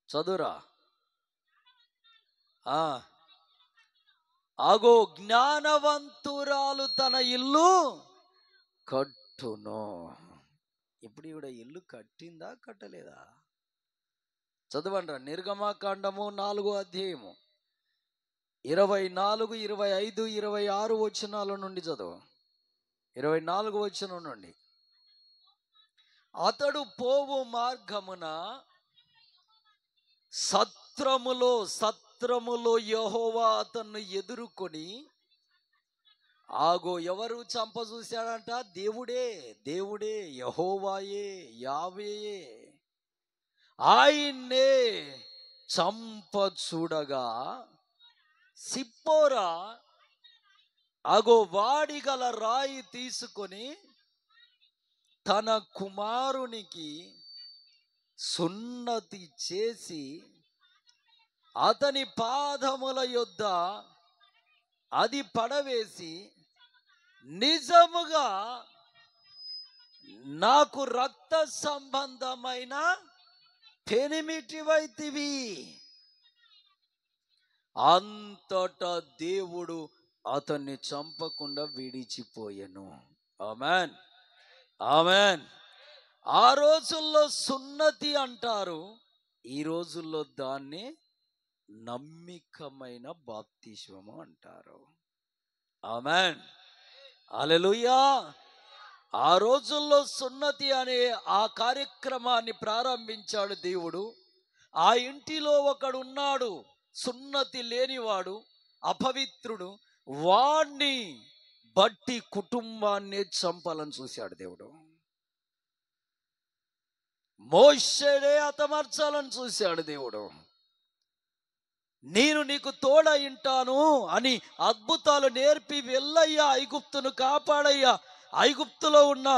S1: చదువురా. ఆ, అగో జ్ఞానవంతురాలు తన ఇల్లు కట్టును. ఇప్పుడు ఈవిడ ఇల్లు కట్టిందా కట్టలేదా? చదవండి. నిర్గమాకాండము 4వ అధ్యాయము 24, 25, 26 వచనాల నుండి చదువు. 24 వచనం నుండి. అతడు పోవు మార్గమున సత్రములో యెహోవా అతన్ని ఎదుర్కొని, ఆగో ఎవరు చంప చూశాడంట? దేవుడే యెహోవాయే, యావేయే ఆయన్నే చంప చూడగా, సిప్పోరా అగో వాడిగల రాయి తీసుకొని తన కుమారునికి సున్నతి చేసి అతని పాదముల యొద్ద అది పడవేసి, నిజముగా నాకు రక్త సంబంధమైన పెనిమిటివైతివి. అంతటా దేవుడు అతన్ని చంపకుండా విడిచిపోయెను. ఆమేన్, ఆమేన్. ఆ రోజుల్లో సున్నతి అంటారు, ఈ రోజుల్లో దాన్ని నమ్మికమైన బాప్తిస్మము అంటారు. ఆమేన్, హల్లెలూయా. ఆ రోజుల్లో సున్నతి అనే ఆ కార్యక్రమాన్ని ప్రారంభించాడు దేవుడు. ఆ ఇంటిలో ఒకడున్నాడు, సున్నతి లేనివాడు, అపవిత్రుడు. వాణ్ణి బట్టి కుటుంబాన్ని చంపాలని చూశాడు దేవుడు. మోషేనే హతమార్చాలని చూశాడు దేవుడు. నేను నీకు తోడ ఉంటాను అని అద్భుతాలు నేర్పి, వెళ్ళయ్యా ఐగుప్తును కాపాడయ్యా, ఐగుప్తులో ఉన్న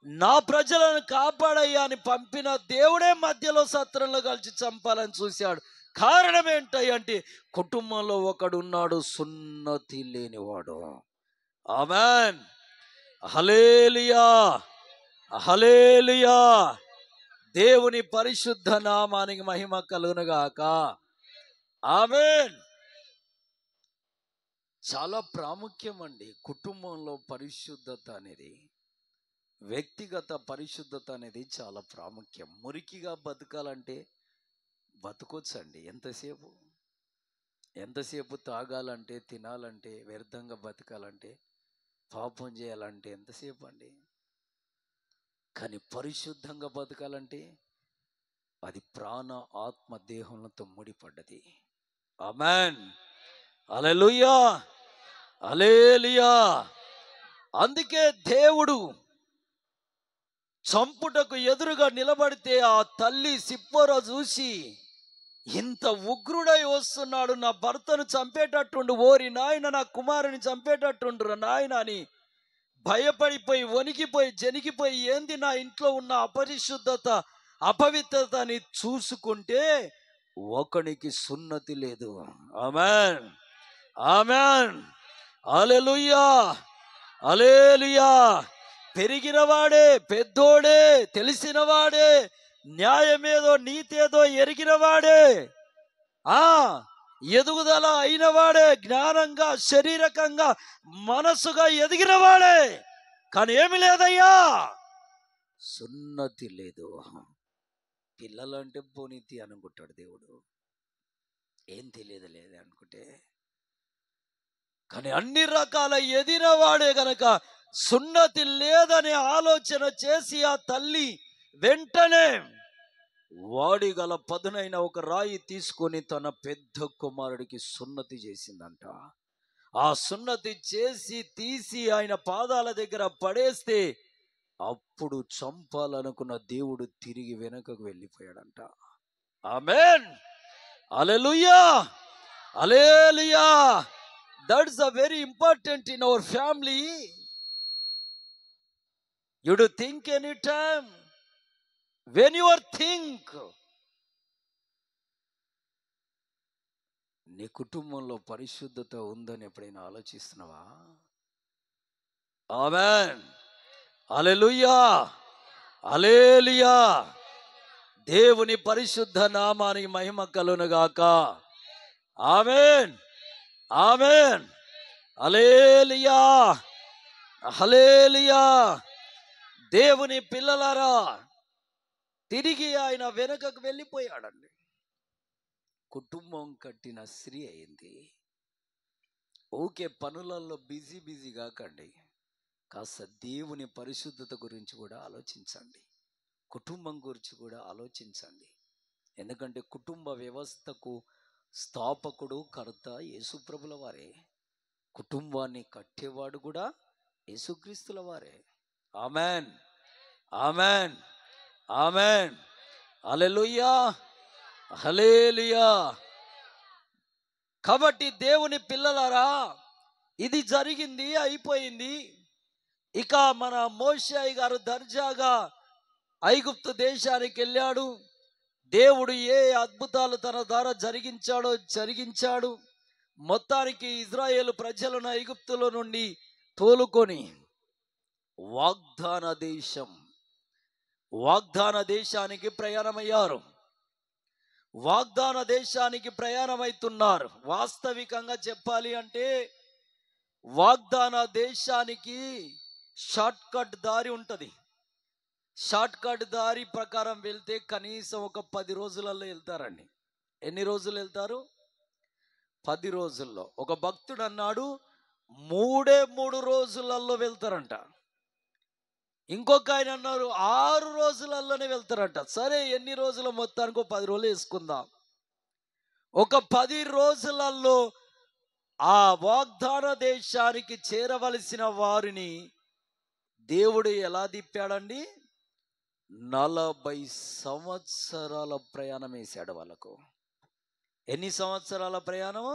S1: నా ప్రజలను కాపాడయ్యా అని పంపిన దేవుడే మధ్యలో సత్రంలో కలిసి చంపాలని చూశాడు. కారణం ఏంటంటే కుటుంబంలో ఒకడు ఉన్నాడు సున్నతి లేనివాడు. ఆమేన్, హల్లెలూయా, హల్లెలూయా. దేవుని పరిశుద్ధ నామానికి మహిమ కలుగునుగాక. ఆమేన్. చాలా ప్రాముఖ్యం అండి కుటుంబంలో పరిశుద్ధత అనేది, వ్యక్తిగత పరిశుద్ధత అనేది చాలా ప్రాముఖ్యం. మురికిగా బతకాలంటే బతకొచ్చండి. ఎంతసేపు తాగాలంటే, తినాలంటే, వ్యర్థంగా బతకాలంటే, పాపం చేయాలంటే ఎంతసేపు అండి. కానీ పరిశుద్ధంగా బతకాలంటే అది ప్రాణ ఆత్మ దేహంతో ముడిపడ్డది. ఆమేన్, హల్లెలూయా, హల్లెలూయా. అందుకే దేవుడు చంపుటకు ఎదురుగా నిలబడితే ఆ తల్లి సిప్పోరా చూసి, ఇంత ఉగ్రుడై వస్తున్నాడు, నా భర్తను చంపేటట్టుండు, ఓరి నాయన నా కుమారుని చంపేటట్టుండ్రు నాయన అని భయపడిపోయి, వణికిపోయి, జనికిపోయి, ఏంది నా ఇంట్లో ఉన్న అపరిశుద్ధత, అపవిత్రత అని చూసుకుంటే ఒకనికి సున్నతి లేదు. ఆమేన్, ఆమేన్, హల్లెలూయా, హల్లెలూయా. పెరిగినవాడే, పెద్దోడే, తెలిసినవాడే, న్యాయమేదో నీతేదో ఎరిగినవాడే, ఎదుగుదల అయినవాడే, జ్ఞానంగా, శరీరకంగా, మనసుగా ఎదిగినవాడే, కానీ ఏమి లేదయ్యా, సున్నతి లేదు. పిల్లలంటే పోనీతి అనుకుంటాడు దేవుడు, ఏం తెలియదులే అనుకుంటే. కానీ అన్ని రకాల ఎదిగినవాడే గనక సున్నతి లేదని ఆలోచన చేసి ఆ తల్లి వెంటనే వాడిగల పదునైన ఒక రాయి తీసుకొని తన పెద్ద కుమారుడికి సున్నతి చేసిందంట. ఆ సున్నతి చేసి తీసి ఆయన పాదాల దగ్గర పడేస్తే అప్పుడు చంపాలనుకున్న దేవుడు తిరిగి వెనకకు వెళ్ళిపోయాడంట. ఆమేన్, హల్లెలూయా, హల్లెలూయా. That's a very important in our family. You do think anytime when you are think, నీ కుటుంబంలో పరిశుద్ధత ఉందని ఎప్పుడైనా ఆలోచిస్తున్నావా? ఆమేన్, హల్లెలూయా, హల్లెలూయా. దేవుని పరిశుద్ధ నామానికి మహిమ కలుగునుగాక. ఆమేన్, ఆమేన్, హల్లెలూయా, హల్లెలూయా. దేవుని పిల్లలారా, తిరిగి ఆయన వెనుకకు వెళ్ళిపోయాడండి. కుటుంబం కట్టిన స్త్రీ అయింది. ఓకే, పనులలో బిజీ కాకండి. కాస్త దేవుని పరిశుద్ధత గురించి కూడా ఆలోచించండి. కుటుంబం గురించి కూడా ఆలోచించండి. ఎందుకంటే కుటుంబ వ్యవస్థకు స్థాపకుడు, కర్త యేసుప్రభుల వారే. కుటుంబాన్ని కట్టేవాడు కూడా యేసుక్రీస్తుల వారే. ఆమెన్, ఆమెన్, ఆమెన్, హల్లెలూయా, హల్లెలూయా. కాబట్టి దేవుని పిల్లలారా, ఇది జరిగింది, అయిపోయింది. ఇక మన మోషే గారు దర్జాగా ఐగుప్తు దేశానికి వెళ్ళాడు. దేవుడు ఏ అద్భుతాలు తన ద్వారా జరిగించాడు. మొత్తానికి ఇజ్రాయేలు ప్రజలను ఐగుప్తులో నుండి తోలుకొని వాగ్దాన దేశానికి ప్రయాణమయ్యారు. వాగ్దాన దేశానికి ప్రయాణమవుతున్నారు. వాస్తవికంగా చెప్పాలి అంటే వాగ్దాన దేశానికి షార్ట్ కట్ దారి ఉంటుంది. షార్ట్ కట్ దారి ప్రకారం వెళ్తే కనీసం ఒక 10 రోజులలో వెళ్తారండి. ఎన్ని రోజులు వెళ్తారు? 10 రోజుల్లో. ఒక భక్తుడు అన్నాడు 3 రోజులలో వెళ్తారంట. ఇంకొక ఆయన అన్నారు 6 రోజులలోనే వెళ్తారంట. సరే, ఎన్ని రోజుల మొత్తానికి 10 రోజులు వేసుకుందాం. ఒక 10 రోజులలో ఆ వాగ్దాన దేశానికి చేరవలసిన వారిని దేవుడు ఎలా తిప్పాడండి? 40 సంవత్సరాల ప్రయాణం వేశాడు వాళ్ళకు. ఎన్ని సంవత్సరాల ప్రయాణము?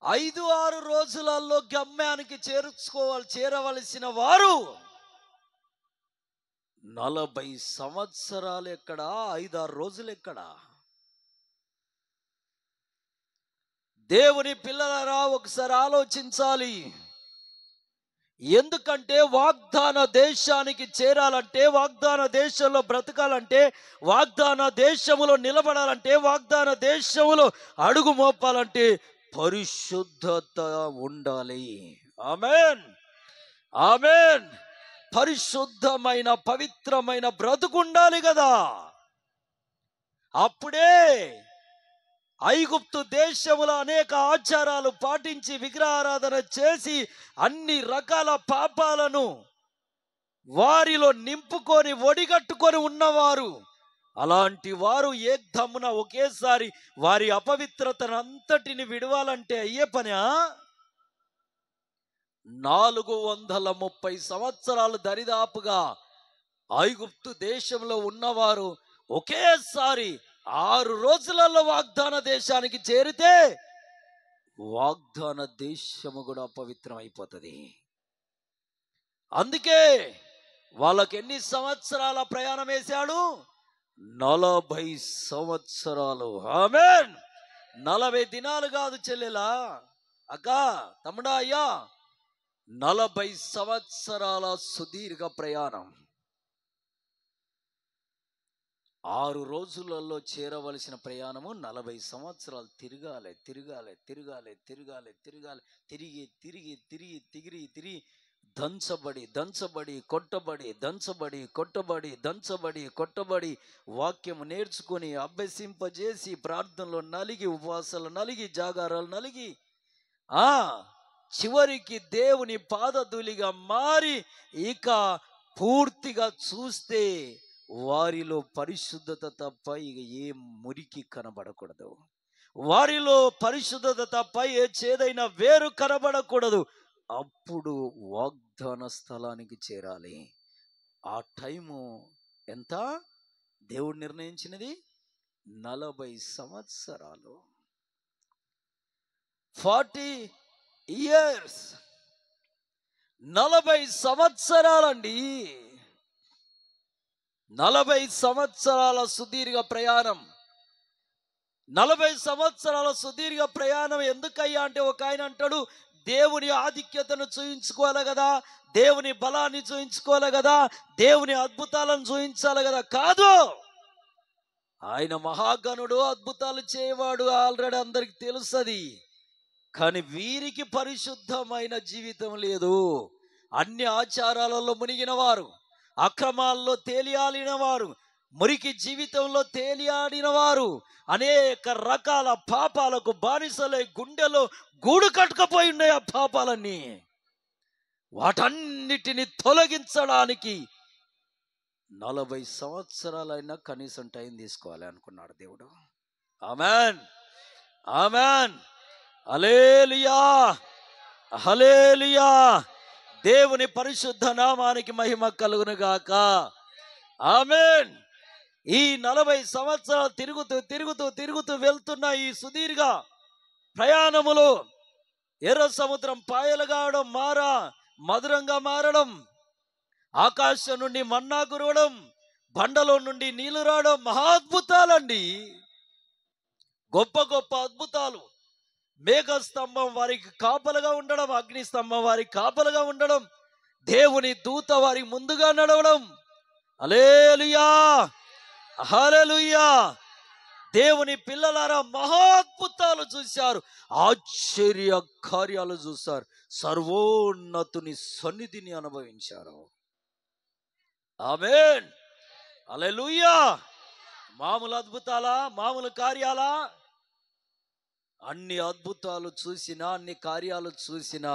S1: 5-6 రోజులలో గమ్యానికి చేరవలసిన వారు 40 సంవత్సరాలు ఎక్కడా, 5-6 రోజులు ఎక్కడా? దేవుని పిల్లలారా, ఒకసారి ఆలోచించాలి. ఎందుకంటే వాగ్దాన దేశానికి చేరాలంటే, వాగ్దాన దేశంలో బ్రతకాలంటే, వాగ్దాన దేశములో నిలబడాలంటే, వాగ్దాన దేశములో అడుగు మోపాలంటే పరిశుద్ధత ఉండాలి. ఆమేన్, ఆమేన్. పరిశుద్ధమైన పవిత్రమైన బ్రతుకు ఉండాలి కదా. అప్పుడే ఐగుప్తు దేశములో అనేక ఆచారాలు పాటించి విగ్రహారాధన చేసి అన్ని రకాల పాపాలను వారిలో నింపుకొని ఒడిగట్టుకొని ఉన్నవారు, అలాంటి వారు ఏకదమ్మున ఒకేసారి వారి అపవిత్రతను అంతటిని విడవాలంటే అయ్యే పనా? 430 సంవత్సరాలు దరిదాపుగా ఐగుప్తు దేశంలో ఉన్నవారు ఒకేసారి 6 రోజులలో వాగ్దాన దేశానికి చేరితే వాగ్దాన దేశము కూడా అపవిత్రం అయిపోతుంది. అందుకే వాళ్ళకి ఎన్ని సంవత్సరాల ప్రయాణం వేశాడు? 40 సంవత్సరాలు. ఆమేన్. 40 దినాలు కాదు చెల్లెలా, అక్క, తమ్ముడా, అయ్యా, 40 సంవత్సరాల సుదీర్ఘ ప్రయాణం. 6 రోజులలో చేరవలసిన ప్రయాణము 40 సంవత్సరాలు. తిరగాలి, తిరిగి దంచబడి కొట్టబడి వాక్యము నేర్చుకొని అభ్యసింపజేసి ప్రార్థనలో నలిగి, ఉపవాసాలు నలిగి, జాగారాలు నలిగి, చివరికి దేవుని పాదధూళిగా మారి ఇక పూర్తిగా చూస్తే వారిలో పరిశుద్ధత తప్ప ఇక ఏ మురికి కనబడకూడదు. వారిలో పరిశుద్ధత తప్ప ఏ చేదైన వేరు కనబడకూడదు. అప్పుడు వాగ్దాన స్థలానికి చేరాలి. ఆ టైము ఎంత? దేవుడు నిర్ణయించినది 40 సంవత్సరాలు, 40 years. 40 సంవత్సరాలండి. 40 సంవత్సరాల సుదీర్ఘ ప్రయాణం. 40 సంవత్సరాల సుదీర్ఘ ప్రయాణం ఎందుకయ్యా అంటే, ఒక ఆయన అంటాడు దేవుని ఆధిక్యతను చూయించుకోవాలి కదా, దేవుని బలాన్ని చూయించుకోవాలి కదా, దేవుని అద్భుతాలను చూయించాలి కదా. కాదు, ఆయన మహాగణుడు, అద్భుతాలు చేయవాడు, ఆల్రెడీ అందరికి తెలుసది. కానీ వీరికి పరిశుద్ధమైన జీవితం లేదు. అన్ని ఆచారాలలో మునిగిన వారు, అక్రమాల్లో తేలియాడిన వారు, మురికి జీవితంలో తేలియాడిన వారు, అనేక రకాల పాపాలకు బానిసలై గుండెలో గూడు కట్టుకపోయి ఉన్నాయి. ఆ పాపాలన్నీ, వాటన్నిటిని తొలగించడానికి 40 సంవత్సరాలైనా కనీసం టైం తీసుకోవాలి అనుకున్నాడు దేవుడు. ఆమెన్, ఆమెన్, హల్లెలూయా, హల్లెలూయా. దేవుని పరిశుద్ధ నామానికి మహిమ కలుగును గాక. ఆమెన్. ఈ 40 సంవత్సరాలు తిరుగుతూ తిరుగుతూ తిరుగుతూ వెళ్తున్న ఈ సుదీర్ఘ ప్రయాణములో ఎర్ర సముద్రం పాయలు కావడం, మధురంగా మారడం, ఆకాశం నుండి మన్నా కురవడం, బండలో నుండి నీళ్లు రావడం, మహాద్భుతాలండి. గొప్ప గొప్ప అద్భుతాలు. మేఘస్తంభం వారికి కాపలుగా ఉండడం, అగ్ని స్తంభం వారికి కాపలుగా ఉండడం, దేవుని దూత వారికి ముందుగా నడవడం. హల్లెలూయా, హల్లెలూయా. దేవుని పిల్లలారా, మహాద్భుతాలు చూశారు, ఆశ్చర్య కార్యాలు చూశారు, సర్వోన్నతుని సన్నిధిని అనుభవించారు. ఆమేన్, హల్లెలూయా. మామూలు అద్భుతాలా, మామూలు కార్యాలా? అన్ని అద్భుతాలు చూసినా, అన్ని కార్యాలు చూసినా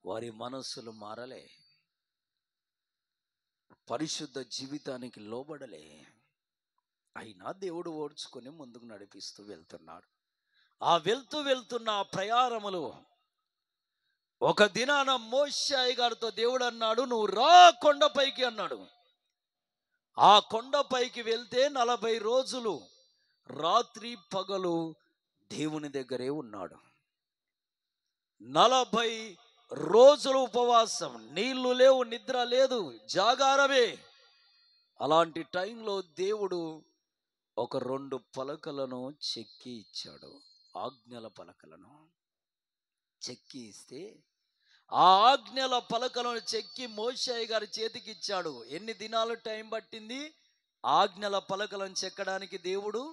S1: వారి మనస్సులు మారలే, పరిశుద్ధ జీవితానికి లోబడలే. అయినా దేవుడు ఓడ్చుకొని ముందుకు నడిపిస్తూ వెళ్తున్నాడు. ఆ వెళ్తున్న ఆ ప్రయాణములు ఒక దినాన మోషే గారితో దేవుడు అన్నాడు, నువ్వు రా కొండపైకి అన్నాడు. ఆ కొండపైకి వెళ్తే 40 రోజులు రాత్రి పగలు దేవుని దగ్గరే ఉన్నాడు. 40 రోజులు ఉపవాసం, నీళ్లు లేవు, నిద్ర లేదు, జాగారమే. అలాంటి టైంలో దేవుడు ఒక 2 పలకలను చెక్కి ఇచ్చాడు. ఆజ్ఞల పలకలను చెక్కి ఇస్తే, ఆ ఆజ్ఞల పలకలను చెక్కి మోషే గారి చేతికి ఇచ్చాడు. ఎన్ని దినాలు టైం పట్టింది ఆజ్ఞల పలకలను చెక్కడానికి? దేవుడు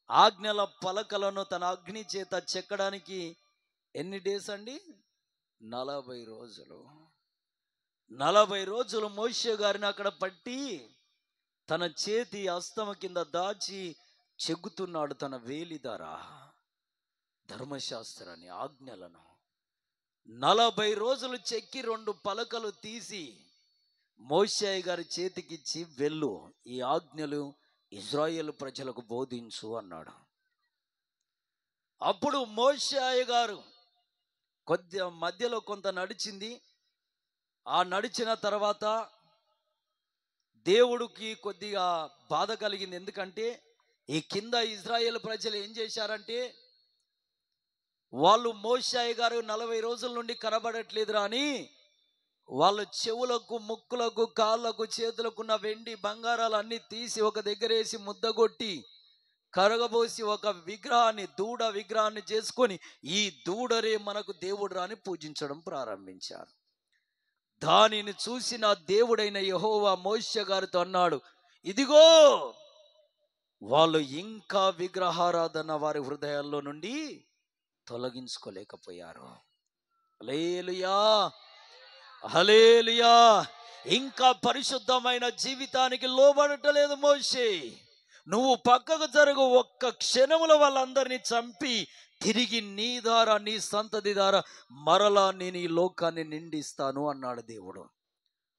S1: ఆజ్ఞల పలకలను తన అగ్ని చేత చెక్కడానికి ఎన్ని డేస్ అండి? 40 రోజులు. 40 రోజులు మోషే గారిని అక్కడ పట్టి తన చేతి హస్తము కింద దాచి చెక్కుతున్నాడు తన వేలి ద్వారా ధర్మశాస్త్రాన్ని, ఆజ్ఞలను. 40 రోజులు చెక్కి 2 పలకలు తీసి మోషే గారి చేతికిచ్చి, వెళ్ళు, ఈ ఆజ్ఞలు ఇజ్రాయేలు ప్రజలకు బోధించు అన్నాడు. అప్పుడు మోషే గారు మధ్యలో కొంత నడిచింది. ఆ నడిచిన తర్వాత దేవుడికి కొద్దిగా బాధ కలిగింది. ఎందుకంటే ఈ కింద ఇజ్రాయేల్ ప్రజలు ఏం చేశారంటే, వాళ్ళు మోషే గారు 40 రోజుల నుండి కనబడట్లేదురా అని వాళ్ళ చెవులకు, ముక్కులకు, కాళ్ళకు, చేతులకు ఉన్న వెండి బంగారాలు అన్ని తీసి ఒక దగ్గరేసి ముద్దగొట్టి కరగబోసి ఒక విగ్రహాన్ని, దూడ విగ్రహాన్ని చేసుకొని, ఈ దూడరే మనకు దేవుడు అని పూజించడం ప్రారంభించారు. దానిని చూసిన దేవుడైన యెహోవా మోషే గారితో అన్నాడు, ఇదిగో వాళ్ళు ఇంకా విగ్రహారాధన వారి హృదయాల్లో నుండి తొలగించుకోలేకపోయారు. హల్లెలూయా, హల్లెలూయా. ఇంకా పరిశుద్ధమైన జీవితానికి లోబడటలేదు మోషే. నువ్వు పక్కకు జరుగు, ఒక్క క్షణములో వాళ్ళందరినీ చంపి తిరిగి నీ ద్వారా, నీ సంతతి ద్వారా మరలా నేను ఈ లోకాన్ని నిండిస్తాను అన్నాడు దేవుడు.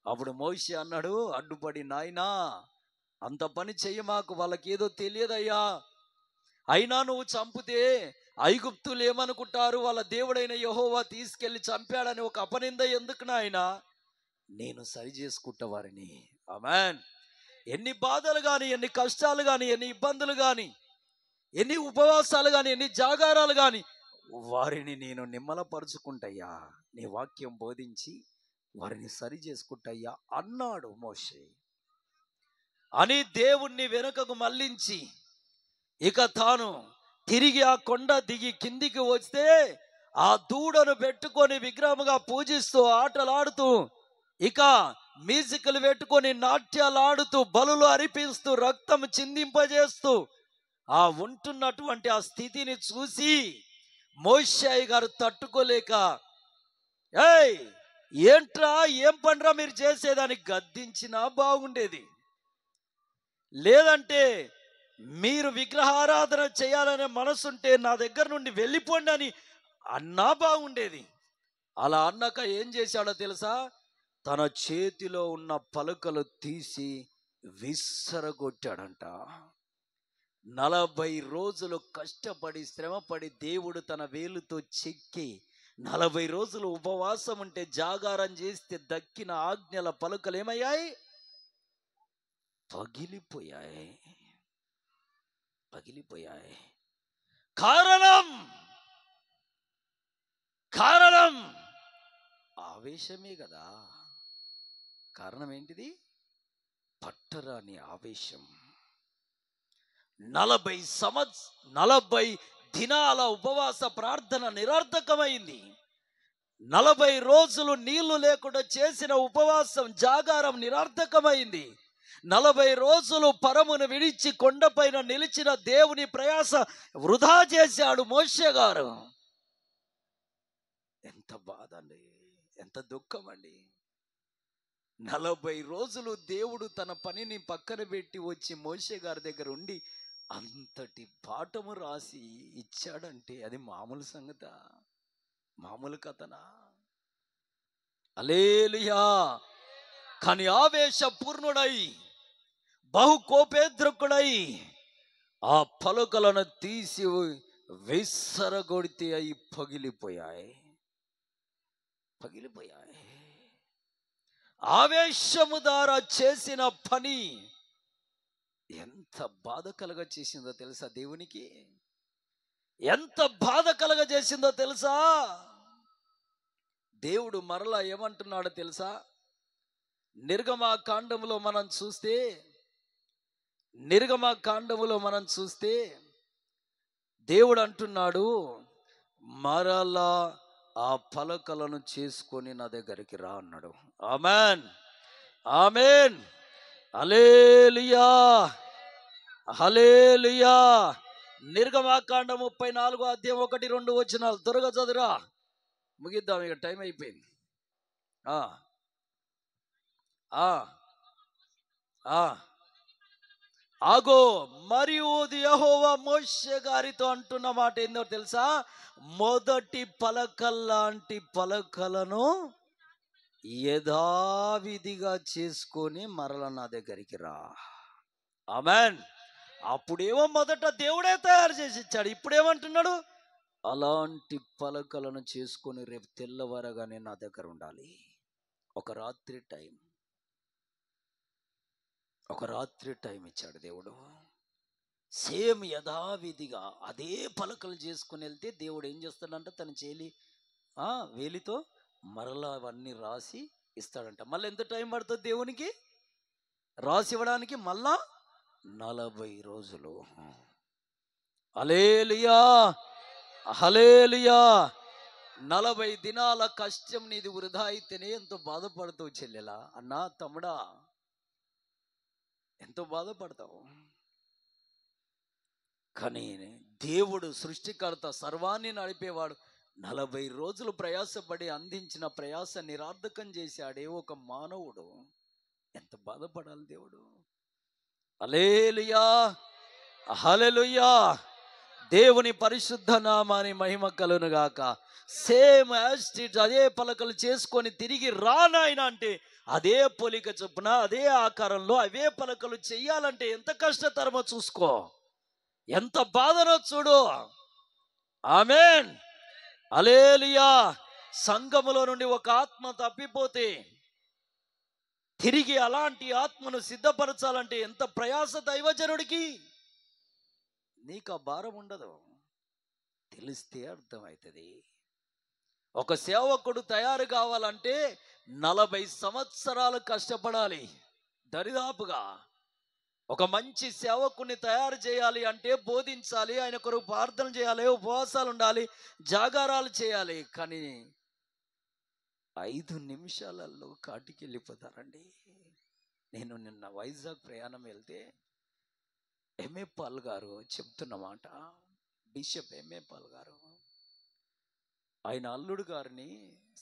S1: అప్పుడు మోషే అన్నాడు, అడ్డుపడి, నాయనా అంత పని చెయ్యి, మాకు వాళ్ళకి ఏదో తెలియదయ్యా. అయినా నువ్వు చంపితే ఐగుప్తులు ఏమనుకుంటారు, వాళ్ళ దేవుడైన యెహోవా తీసుకెళ్లి చంపాడని ఒక అపనింద ఎందుకు నాయనా, నేను సరి చేసుకుంటా వారిని. ఆమేన్. ఎన్ని బాధలు కానీ, ఎన్ని కష్టాలు కానీ, ఎన్ని ఇబ్బందులు కానీ, ఎన్ని ఉపవాసాలు కానీ, ఎన్ని జాగారాలు కానీ, వారిని నేను నిమ్మలపరుచుకుంటయ్యా, నీ వాక్యం బోధించి వారిని సరి చేసుకుంటయ్యా అన్నాడు మోషే. అని దేవుణ్ణి వెనుకకు మళ్ళించి ఇక తాను తిరిగి ఆ కొండ దిగి కిందికి వస్తే ఆ దూడను పెట్టుకొని విగ్రహముగా పూజిస్తూ ఆటలాడుతూ, ఇక మ్యూజిక్లు పెట్టుకొని నాట్యాలు ఆడుతూ, బలులు అర్పిస్తూ, రక్తం చిందింపజేస్తూ ఆ ఉంటున్నటువంటి ఆ స్థితిని చూసి మోషే గారు తట్టుకోలేక, ఏయ్ ఏంట్రా, ఏం పనిరా మీరు చేసేదానికి గద్దించినా బాగుండేది, లేదంటే మీరు విగ్రహారాధన చేయాలనే మనసుంటే నా దగ్గర నుండి వెళ్ళిపోండి అని అన్నా బాగుండేది. అలా అన్నాక ఏం చేశాడో తెలుసా? తన చేతిలో ఉన్న పలకలు తీసి విసరగొట్టాడంట. 40 రోజులు కష్టపడి శ్రమపడి దేవుడు తన వేలుతో చెక్కి 40 రోజులు ఉపవాసం ఉంటే, జాగారం చేస్తే దక్కిన ఆజ్ఞల పలుకలు ఏమయ్యాయి? పగిలిపోయాయి. పగిలిపోయాయి. కారణం కారణం ఆవేశమే కదా. కారణం ఏంటిది? పట్టరాని ఆవేశం. 40 దినాల ఉపవాస ప్రార్థన నిరర్థకమైంది. 40 రోజులు నీళ్లు లేకుండా చేసిన ఉపవాసం జాగారం నిరర్థకమైంది. 40 రోజులు పరమును విడిచి కొండపైన నిలిచిన దేవుని ప్రయాస వృధా చేశాడు మోషే గారు. ఎంత బాధ అండి, ఎంత దుఃఖం అండి. 40 రోజులు దేవుడు తన పనిని పక్కన పెట్టి వచ్చి మోషే గారి దగ్గర ఉండి అంతటి పాఠము రాసి ఇచ్చాడంటే అది మామూలు సంగతా? మామూలు కథనా? హల్లెలూయా. కానీ ఆవేశపూర్ణుడై, బహు కోపేద్రకుడై ఆ పలుకలను తీసి విసరగొడితే అయి పగిలిపోయాయి. ఆవేశము ద్వారా చేసిన పని ఎంత బాధ కలగ చేసిందో తెలుసా దేవునికి? ఎంత బాధ కలగ చేసిందో తెలుసా? దేవుడు మరలా ఏమంటున్నాడో తెలుసా? నిర్గమకాండములో మనం చూస్తే దేవుడు అంటున్నాడు, మరలా ఆ పలకలను చేసుకొని నా దగ్గరికి రా అన్నాడు. ఆమేన్, ఆమేన్, హల్లెలూయా, హల్లెలూయా. నిర్గమకాండం 34 అధ్యాయం 1-2 వచనాలు త్వరగా చదువురా, ముగిద్దాం, ఇక టైం అయిపోయింది. ఆగో, మరియు యెహోవా మోషే గారితో అంటున్న మాట ఏందో తెలుసా? మొదటి పలకల్లాంటి పలకలను యథావిధిగా చేసుకొని మరల నా దగ్గరికి రా. ఆమేన్. అప్పుడేమో మొదట దేవుడే తయారు చేసి ఇచ్చాడు, ఇప్పుడేమంటున్నాడు? అలాంటి పలకలను చేసుకొని రేపు తెల్లవారగానే నా దగ్గర ఉండాలి. ఒక రాత్రి టైం ఇచ్చాడు దేవుడు. సేమ్ యథావిధిగా అదే పలకలు చేసుకుని వెళ్తే దేవుడు ఏం చేస్తాడంట? తన వేలితో మరలా అవన్నీ రాసి ఇస్తాడంట. మళ్ళీ ఎంత టైం పడుతుంది దేవునికి రాసి ఇవ్వడానికి? మళ్ళా 40 రోజులు. హల్లెలూయా, హల్లెలూయా. 40 దినాల కష్టం నీది వృధా అయితేనే ఎంతో బాధపడతావు చెల్లెలా, అన్నా, తమ్ముడా, ఎంతో బాధపడతావు. కానీ దేవుడు సృష్టికర్త, సర్వాన్ని నడిపేవాడు 40 రోజులు ప్రయాసపడి అందించిన ప్రయాస నిరర్థకం చేశాడే ఒక మానవుడు, ఎంత బాధపడాలి దేవుడు. హల్లెలూయా, హల్లెలూయా. దేవుని పరిశుద్ధ నామాని మహిమ కలుగును గాక. సేమ్ యాజ్ ఇట్ అదే పలకలు చేసుకొని తిరిగి రానాయన అంటే అదే పోలిక చొప్పున అదే ఆకారంలో అవే పలకలు చెయ్యాలంటే ఎంత కష్టతరమో చూసుకో, ఎంత బాధనో చూడు. ఆమేన్, హల్లెలూయా. సంఘములో నుండి ఒక ఆత్మ తప్పిపోతే తిరిగి అలాంటి ఆత్మను సిద్ధపరచాలంటే ఎంత ప్రయాస దైవజనుడికి. నీకు ఆ భారం ఉండదు, తెలిస్తే అర్థమవుతుంది. ఒక సేవకుడు తయారు కావాలంటే 40 సంవత్సరాలు కష్టపడాలి దరిదాపుగా. ఒక మంచి సేవకుని తయారు చేయాలి అంటే బోధించాలి, ఆయన కొరకు ప్రార్థన చేయాలి, ఉపవాసాలు ఉండాలి, జాగారాలు చేయాలి. కానీ 5 నిమిషాలలో కాటికి వెళ్ళిపోతారండి. నేను నిన్న వైజాగ్ ప్రయాణం వెళ్తే ఎంఏ పాల్ గారు చెప్తున్నమాట, బిషప్ ఎంఏ పాల్ గారు, ఆయన అల్లుడు గారిని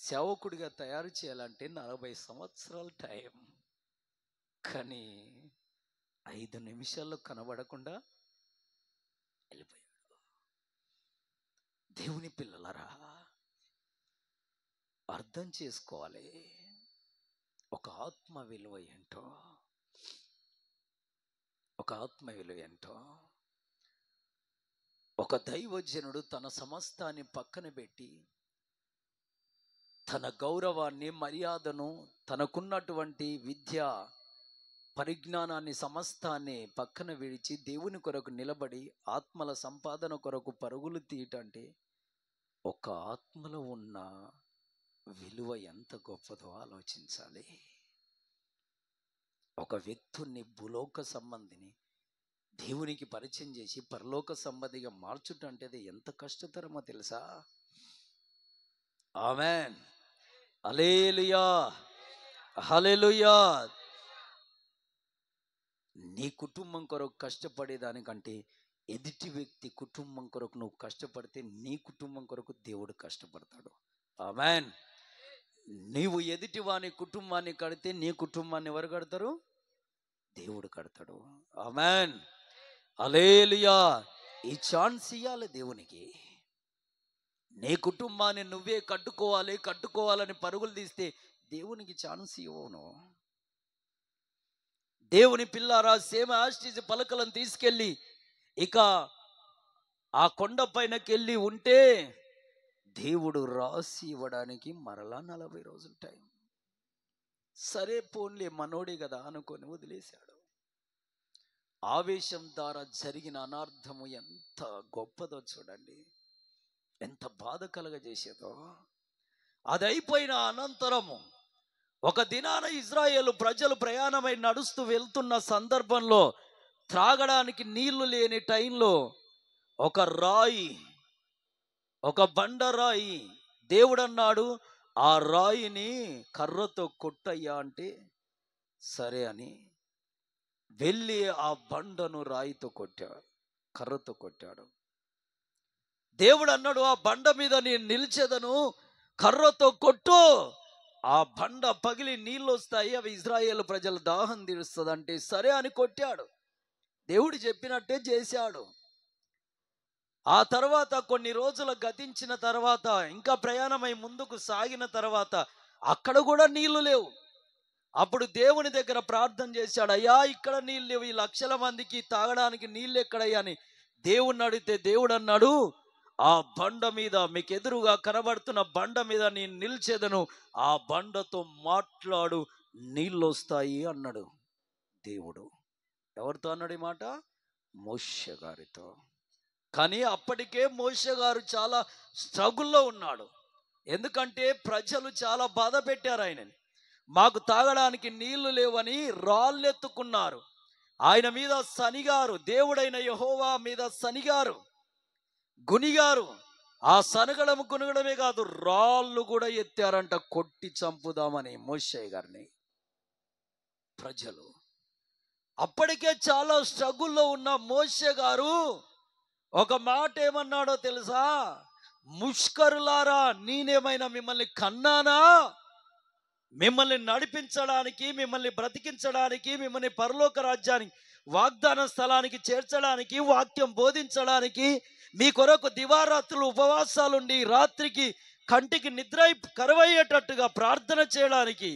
S1: సేవకుడిగా తయారు చేయాలంటే 40 సంవత్సరాల టైం. కానీ 5 నిమిషాల్లో కనబడకుండా వెళ్ళిపోయాడు. దేవుని పిల్లలారా, అర్థం చేసుకోవాలి ఒక ఆత్మ విలువ ఏంటో, ఒక ఆత్మ విలువ ఏంటో. ఒక దైవజనుడు తన సమస్తాన్ని పక్కన పెట్టి, తన గౌరవాన్ని, మర్యాదను, తనకున్నటువంటి విద్య పరిజ్ఞానాన్ని సమస్తాన్ని పక్కన విడిచి దేవుని కొరకు నిలబడి ఆత్మల సంపాదన కొరకు పరుగులు తీయటంటే ఒక ఆత్మలో ఉన్న విలువ ఎంత గొప్పదో ఆలోచించాలి. ఒక వ్యక్తుని భూలోక సంబంధిని దేవునికి పరిచయం చేసి పరలోక సంబంధిగా మార్చుటంటే అది ఎంత కష్టతరమో తెలుసా? ఆమేన్, హల్లెలూయా, హల్లెలూయా. నీ కుటుంబం కొరకు కష్టపడేదానికంటే ఎదుటి వ్యక్తి కుటుంబం కొరకు నువ్వు కష్టపడితే నీ కుటుంబం కొరకు దేవుడు కష్టపడతాడు. ఆమేన్. నీవు ఎదుటి వాని కుటుంబాన్ని కడితే నీ కుటుంబాన్ని ఎవరు కడతారు? దేవుడు కడతాడు. ఆమేన్, హల్లెలూయా. ఈ ఛాన్స్ ఇవ్వాలి దేవునికి. నీ కుటుంబాన్ని నువ్వే కట్టుకోవాలని పరుగులు తీస్తే దేవునికి ఛాన్స్ ఇవ్వను. దేవుని పిల్లారా, సేమ ఆస్టిజ్ పలకలను తీసుకెళ్ళి ఇక ఆ కొండ పైనకి వెళ్ళి ఉంటే దేవుడు రాసి ఇవ్వడానికి మరలా 40 రోజులు టైం. సరే పోన్లే మనోడే కదా అనుకొని వదిలేశాడు. ఆవేశం ద్వారా జరిగిన అనార్థము ఎంత గొప్పదో చూడండి, ఎంత బాధ కలగజేసేదో. అది అయిపోయిన అనంతరము ఒక దినాన ఇజ్రాయేలు ప్రజలు ప్రయాణమై నడుస్తూ వెళ్తున్న సందర్భంలో త్రాగడానికి నీళ్లు లేని టైంలో ఒక రాయి, ఒక బండరాయి, దేవుడు అన్నాడు ఆ రాయిని కర్రతో కొట్టయ్యా అంటే సరే అని వెళ్ళి ఆ బండను రాయితో కొట్టాడు, కర్రతో కొట్టాడు. దేవుడు అన్నాడు ఆ బండ మీద నేను నిలిచేదను, కర్రతో కొట్టు, ఆ బండ పగిలి నీళ్ళు వస్తాయి, అవి ఇజ్రాయేలు ప్రజల దాహం తీరుస్తుంది అంటే సరే అని కొట్టాడు. దేవుడు చెప్పినట్టే చేశాడు. ఆ తర్వాత కొన్ని రోజులు గతించిన తర్వాత ఇంకా ప్రయాణమై ముందుకు సాగిన తర్వాత అక్కడ కూడా నీళ్లు లేవు. అప్పుడు దేవుని దగ్గర ప్రార్థన చేశాడు, అయ్యా ఇక్కడ నీళ్ళు లేవు, ఈ లక్షల మందికి తాగడానికి నీళ్ళు ఎక్కడయ్యా అని దేవుణ్ణి అడిగితే దేవుడు అన్నాడు ఆ బండ మీద, మీకు ఎదురుగా కనబడుతున్న బండ మీద నేను నిలిచేదను, ఆ బండతో మాట్లాడు నీళ్ళు వస్తాయి అన్నాడు దేవుడు. ఎవరితో అన్నాడు ఈ మాట? మోషే గారితో. కానీ అప్పటికే మోషే గారు చాలా స్ట్రగుల్లో ఉన్నాడు. ఎందుకంటే ప్రజలు చాలా బాధ పెట్టారు ఆయనని. మాకు తాగడానికి నీళ్లు లేవని రాళ్ళెత్తుకున్నారు, ఆయన మీద సనిగారు, దేవుడైన యెహోవా మీద సనిగారు, గునిగారు. ఆ సనగడం గునగడమే కాదు, రాళ్ళు కూడా ఎత్తారంట కొట్టి చంపుదామని మోషే గారిని. ప్రజలు అప్పటికే చాలా స్ట్రగుల్లో ఉన్న మోషే గారు ఒక మాట ఏమన్నాడో తెలుసా? ముష్కరులారా, నేనేమైనా మిమ్మల్ని కన్నానా? మిమ్మల్ని నడిపించడానికి, మిమ్మల్ని బ్రతికించడానికి, మిమ్మల్ని పరలోక రాజ్యానికి, వాగ్దాన స్థలానికి చేర్చడానికి, వాక్యం బోధించడానికి, మీ కొరకు దివారాత్రులు ఉపవాసాలుండి రాత్రికి కంటికి నిద్ర కరువయ్యేటట్టుగా ప్రార్థన చేయడానికి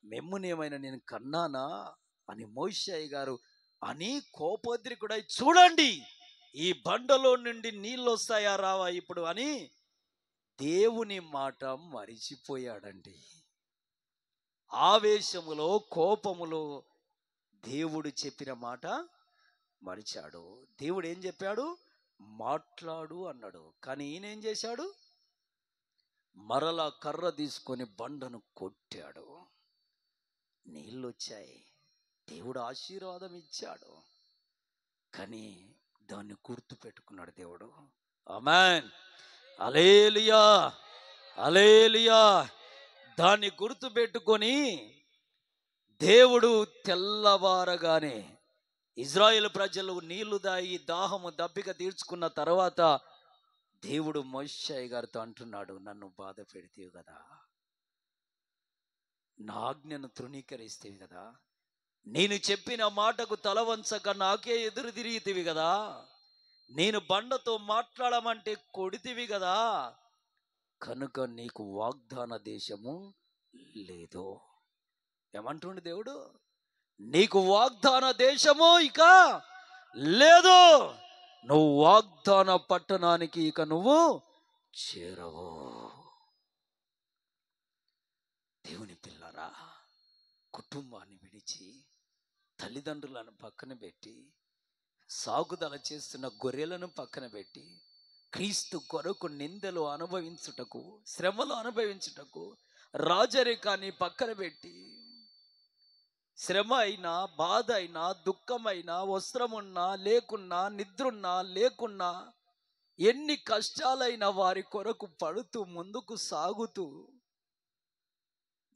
S1: మిమ్ముని ఏమైనా నేను కన్నానా అని మోషే గారు అని కోపోద్రికుడై, చూడండి ఈ బండలో నుండి నీళ్ళు వస్తాయా రావా ఇప్పుడు అని దేవుని మాట మరిచిపోయాడండి. ఆవేశములో, కోపములో దేవుడు చెప్పిన మాట మరిచాడు. దేవుడు ఏం చెప్పాడు? మాట్లాడు అన్నాడు. కానీ ఈయన ఏం చేశాడు? మరలా కర్ర తీసుకొని బండను కొట్టాడు, నీళ్ళు వచ్చాయి. దేవుడు ఆశీర్వాదం ఇచ్చాడు, కానీ దాన్ని గుర్తు పెట్టుకున్నాడు దేవుడు. ఆమేన్, హల్లెలూయా, హల్లెలూయా. దాన్ని గుర్తు పెట్టుకొని దేవుడు తెల్లవారగానే ఇజ్రాయేల్ ప్రజలు నీళ్లు దాగి దాహము దప్పిక తీర్చుకున్న తర్వాత దేవుడు మోషే గారితో అంటున్నాడు, నన్ను బాధ పెడితేవి కదా, నా ఆజ్ఞను తృణీకరిస్తేవి కదా, నేను చెప్పిన మాటకు తల వంచక నాకే ఎదురు తిరిగితివి కదా, నేను బండతో మాట్లాడమంటే కొడితివి కదా, కనుక నీకు వాగ్దాన దేశము లేదు. ఏమంటుండు దేవుడు? నీకు వాగ్దాన దేశము ఇక లేదు, నువ్వు వాగ్దాన పట్టణానికి ఇక నువ్వు చేరవు. దేవుని పిల్లరా, కుటుంబాన్ని విడిచి తల్లిదండ్రులను పక్కన పెట్టి సాగుదల చేస్తున్న గొర్రెలను పక్కన పెట్టి క్రీస్తు కొరకు నిందలు అనుభవించుటకు, శ్రమలు అనుభవించుటకు రాజరికాన్ని పక్కన పెట్టి శ్రమ అయినా, బాధ అయినా, దుఃఖమైనా, వస్త్రమున్నా లేకున్నా, నిద్రున్నా లేకున్నా, ఎన్ని కష్టాలైనా వారి కొరకు పడుతూ ముందుకు సాగుతూ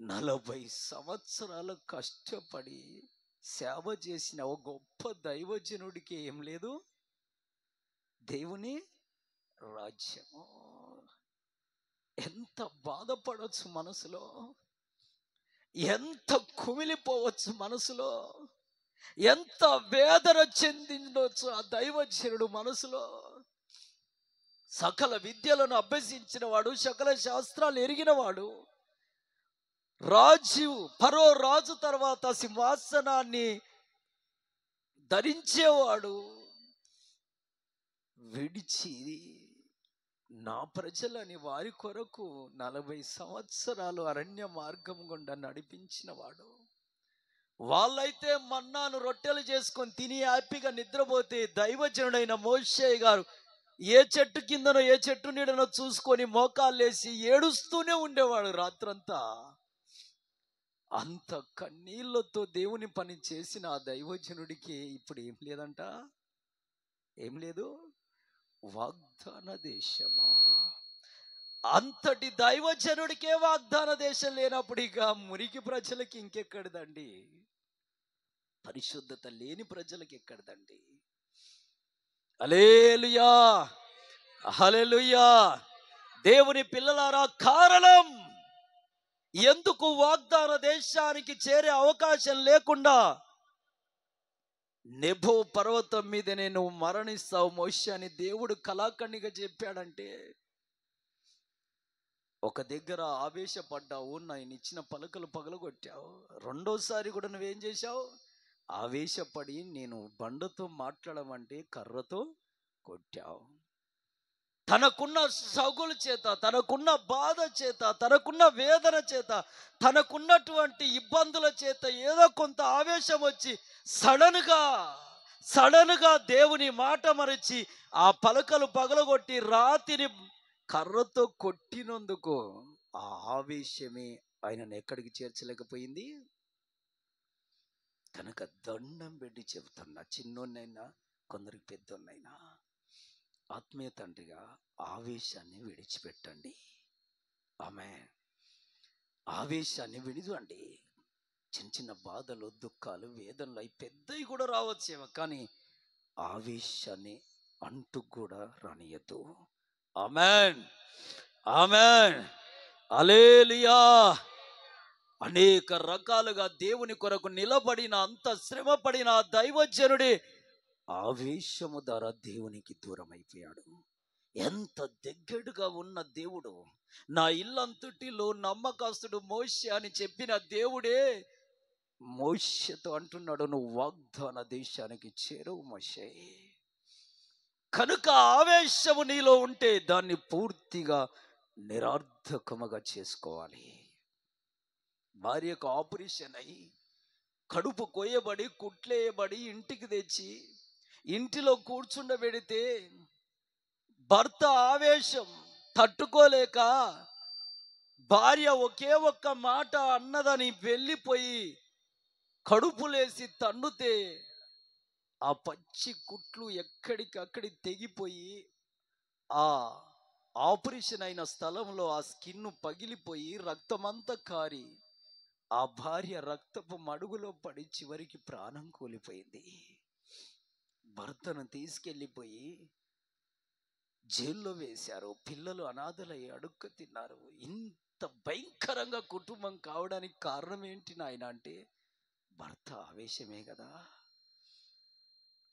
S1: 40 సంవత్సరాలు కష్టపడి సేవ చేసిన ఒక గొప్ప దైవజనుడికి ఏం లేదు, దేవుని రాజ్యము. ఎంత బాధపడవచ్చు మనసులో, ఎంత కుమిలిపోవచ్చు మనసులో, ఎంత వేదన చెందించవచ్చు ఆ దైవజనుడు మనసులో. సకల విద్యలను అభ్యసించిన వాడు, సకల శాస్త్రాలు ఎరిగిన వాడు, రాజు, ఫరో రాజు తర్వాత సింహాసనాన్ని ధరించేవాడు, విడిచి నా ప్రజలని వారి కొరకు 40 సంవత్సరాలు అరణ్య మార్గం గుండా నడిపించిన వాడు. వాళ్ళైతే మన్నాను రొట్టెలు చేసుకొని తిని హ్యాపీగా నిద్రపోతే, దైవజనుడైన మోషే గారు ఏ చెట్టు కిందనో ఏ చెట్టు నీడనో చూసుకొని మోకాళ్ళేసి ఏడుస్తూనే ఉండేవాడు రాత్రంతా. అంత కన్నీళ్లతో దేవుని పని చేసిన ఆ దైవజనుడికి ఇప్పుడు ఏం లేదంట, ఏం లేదు, వాగ్దాన దేశమా. అంతటి దైవజనుడికే వాగ్దాన దేశం లేనప్పుడు ఇక మురికి ప్రజలకి ఇంకెక్కడదండి, పరిశుద్ధత లేని ప్రజలకి ఎక్కడదండి. హల్లెలూయా, హల్లెలూయా. దేవుని పిల్లలారా, కారణం ఎందుకు వాగ్దాన దేశానికి చేరే అవకాశం లేకుండా నెబో పర్వతం మీద నేను మరణిస్తావు మోషే అని దేవుడు కళాఖండిగా చెప్పాడంటే, ఒక దగ్గర ఆవేశపడ్డావు, నేను ఇచ్చిన పలకలు పగలగొట్టావు. రెండోసారి కూడా నువ్వేం చేశావు? ఆవేశపడి నేను బండతో మాట్లాడమంటే కర్రతో కొట్టావు. తనకున్న సగుల చేత, తనకున్న బాధ చేత, తనకున్న వేదన చేత, తనకున్నటువంటి ఇబ్బందుల చేత ఏదో కొంత ఆవేశం వచ్చి సడన్ గా దేవుని మాట మరచి ఆ పలకలు పగలగొట్టి రాతిని కర్రతో కొట్టినందుకు ఆ ఆవేశమే ఆయనను ఎక్కడికి చేర్చలేకపోయింది. కనుక దండం పెట్టి చెబుతున్నా, చిన్నోన్నైనా కొందరికి పెద్దోన్నైనా, ఆత్మీయ తండ్రిగా ఆవేశాన్ని విడిచిపెట్టండి. ఆమేన్. ఆవేశాన్ని విడిదండి. చిన్న చిన్న బాధలు, దుఃఖాలు, వేదనలు అవి పెద్దవి కూడా రావచ్చేమో, కానీ ఆవేశాన్ని అంటూ కూడా రానియద్దు. ఆమేన్, ఆమేన్, హల్లెలూయా. అనేక రకాలుగా దేవుని కొరకు నిలబడిన, అంత శ్రమ పడిన దైవజనుడి ఆవేశము ద్వారా దేవునికి దూరం అయిపోయాడు. ఎంత దగ్గరగా ఉన్న దేవుడు, నా ఇల్లంతటిలో నమ్మకస్తుడు మోషే అని చెప్పిన దేవుడే మోషేతో అంటున్నాడు, నువ్వు వాగ్దాన దేశానికి చేరువు మోషే. కనుక ఆవేశము నీలో ఉంటే దాన్ని పూర్తిగా నిరర్థకముగా చేసుకోవాలి. భార్యకు ఆపరేషన్ అయ్యి కడుపు కొయ్యబడి కుట్లేయబడి ఇంటికి తెచ్చి ఇంటిలో కూర్చుండబెడితే భర్త ఆవేశం తట్టుకోలేక భార్య ఒకే ఒక్క మాట అన్నదని వెళ్ళిపోయి కడుపులేసి తన్నుతే ఆ పచ్చి కుట్లు ఎక్కడికక్కడి తెగిపోయి ఆ ఆపరేషన్ అయిన స్థలంలో ఆ స్కిన్ పగిలిపోయి రక్తమంతా కారి ఆ భార్య రక్తపు మడుగులో పడి చివరికి ప్రాణం కోల్పోయింది. భర్తను తీసుకెళ్ళిపోయి జైల్లో వేశారు. పిల్లలు అనాథలై అడుక్క తిన్నారు. ఇంత భయంకరంగా కుటుంబం కావడానికి కారణం ఏంటి నాయన అంటే భర్త ఆవేశమే కదా,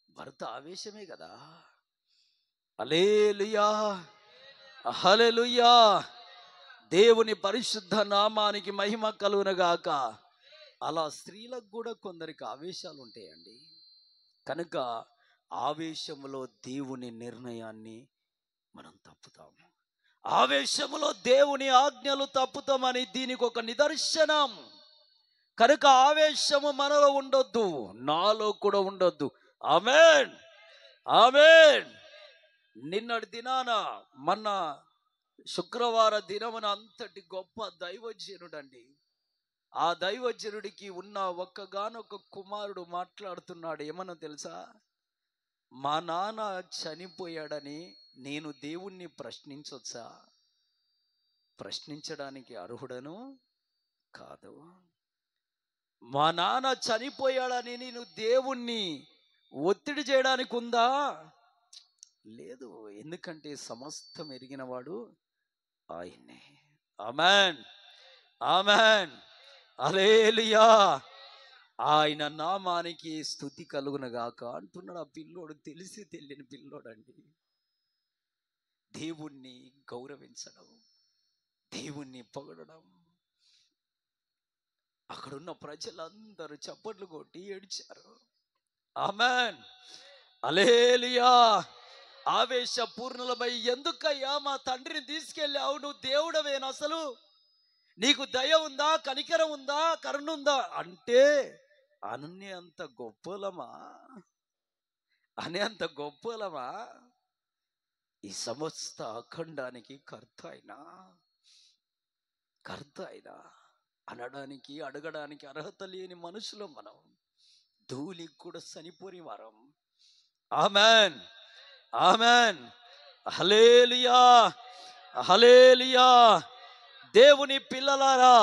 S1: భర్త ఆవేశమే కదా. హల్లెలూయా, హల్లెలూయా. దేవుని పరిశుద్ధ నామానికి మహిమ కలుగునగాక. అలా స్త్రీలకు కూడా కొందరికి ఆవేశాలు ఉంటాయండి. కనుక ఆవేశములో దేవుని నిర్ణయాన్ని మనం తప్పుతాము. ఆవేశములో దేవుని ఆజ్ఞలు తప్పుతామని దీనికి ఒక నిదర్శనం. కనుక ఆవేశము మనలో ఉండొద్దు, నాలో కూడా ఉండొద్దు. ఆమేన్, ఆమేన్. నిన్నటి దినాన మొన్న శుక్రవార దినమున అంతటి గొప్ప దైవజనుడండి. ఆ దైవజనుడికి ఉన్న ఒక్కగానొక్క కుమారుడు మాట్లాడుతున్నాడు. ఏమన్నా తెలుసా? మా నాన్న చనిపోయాడని నేను దేవుణ్ణి ప్రశ్నించొచ్చా? ప్రశ్నించడానికి అర్హుడను కాదు. మా నాన్న చనిపోయాడని నేను దేవుణ్ణి ఒత్తిడి చేయడానికి ఉందా? లేదు. ఎందుకంటే సమస్తం ఎరిగినవాడు ఆయన్నే. ఆమేన్, ఆమేన్, హల్లెలూయా. ఆయన నామానికి స్తుతి కలుగునగాక అంటున్నాడు. ఆ పిల్లోడు తెలిసి తెలియని పిల్లోడండి. దేవుణ్ణి గౌరవించడం, దేవుణ్ణి పొగడడం. అక్కడున్న ప్రజలందరూ చప్పట్లు కొట్టి ఏడ్చారు. ఆమేన్, హల్లెలూయా. ఆవేశపూర్ణులమై ఎందుకయ్యా మా తండ్రిని తీసుకెళ్ళావు? నువ్వు దేవుడవేనా? అసలు నీకు దయ ఉందా, కనికరం ఉందా, కరుణ ఉందా అంటే అనే అంత గొప్పలమా, అనే అంత గొప్పలమా? ఈ సమస్త అఖండానికి కర్త అయినా అనడానికి అడగడానికి అర్హత లేని మనుషులు మనం. ధూళికి కూడా చనిపోని వారం. ఆమేన్, ఆమేన్, హల్లెలూయా, హల్లెలూయా. దేవుని పిల్లలారా,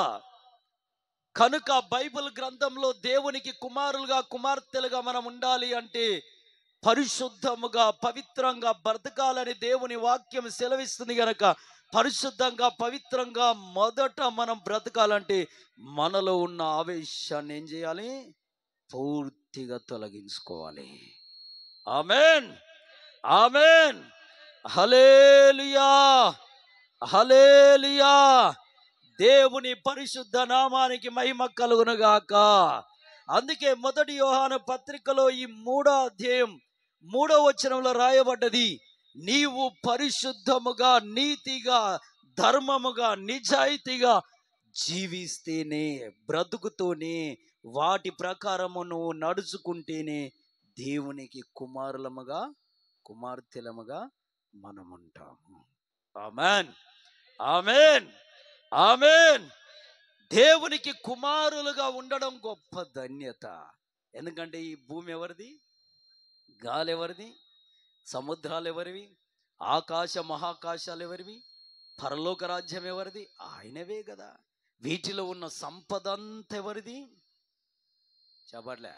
S1: కనుక బైబిల్ గ్రంథంలో దేవునికి కుమారులుగా కుమార్తెలుగా మనం ఉండాలి అంటే పరిశుద్ధముగా పవిత్రంగా బ్రతకాలని దేవుని వాక్యం సెలవిస్తుంది. గనక పరిశుద్ధంగా పవిత్రంగా మొదట మనం బ్రతకాలంటే మనలో ఉన్న ఆవేశాన్ని ఏం చేయాలి? పూర్తిగా తొలగించుకోవాలి. ఆమేన్, ఆమేన్, హల్లెలూయా, హల్లెలూయా. దేవుని పరిశుద్ధ నామానికి మహిమ కలుగునుగాక. అందుకే మొదటి యోహాను పత్రికలో ఈ 3వ అధ్యాయం 3వ వచనంలో రాయబడ్డది, నీవు పరిశుద్ధముగా నీతిగా ధర్మముగా నిజాయితీగా జీవిస్తేనే, బ్రతుకుతూనే, వాటి ప్రకారము నువ్వు నడుచుకుంటేనే దేవునికి కుమారులముగా కుమార్తెలముగా మనం ఉంటాము. ఆమేన్, ఆమేన్, ఆమేన్. దేవునికి కుమారులుగా ఉండడం గొప్ప ధన్యత. ఎందుకంటే ఈ భూమి ఎవరిది? గాలి ఎవరిది? సముద్రాలు ఎవరివి? ఆకాశ మహాకాశాలు ఎవరివి? పరలోక రాజ్యం ఎవరిది? ఆయనవే కదా. వీటిలో ఉన్న సంపద అంతా ఎవరిది? చెప్పట్లే.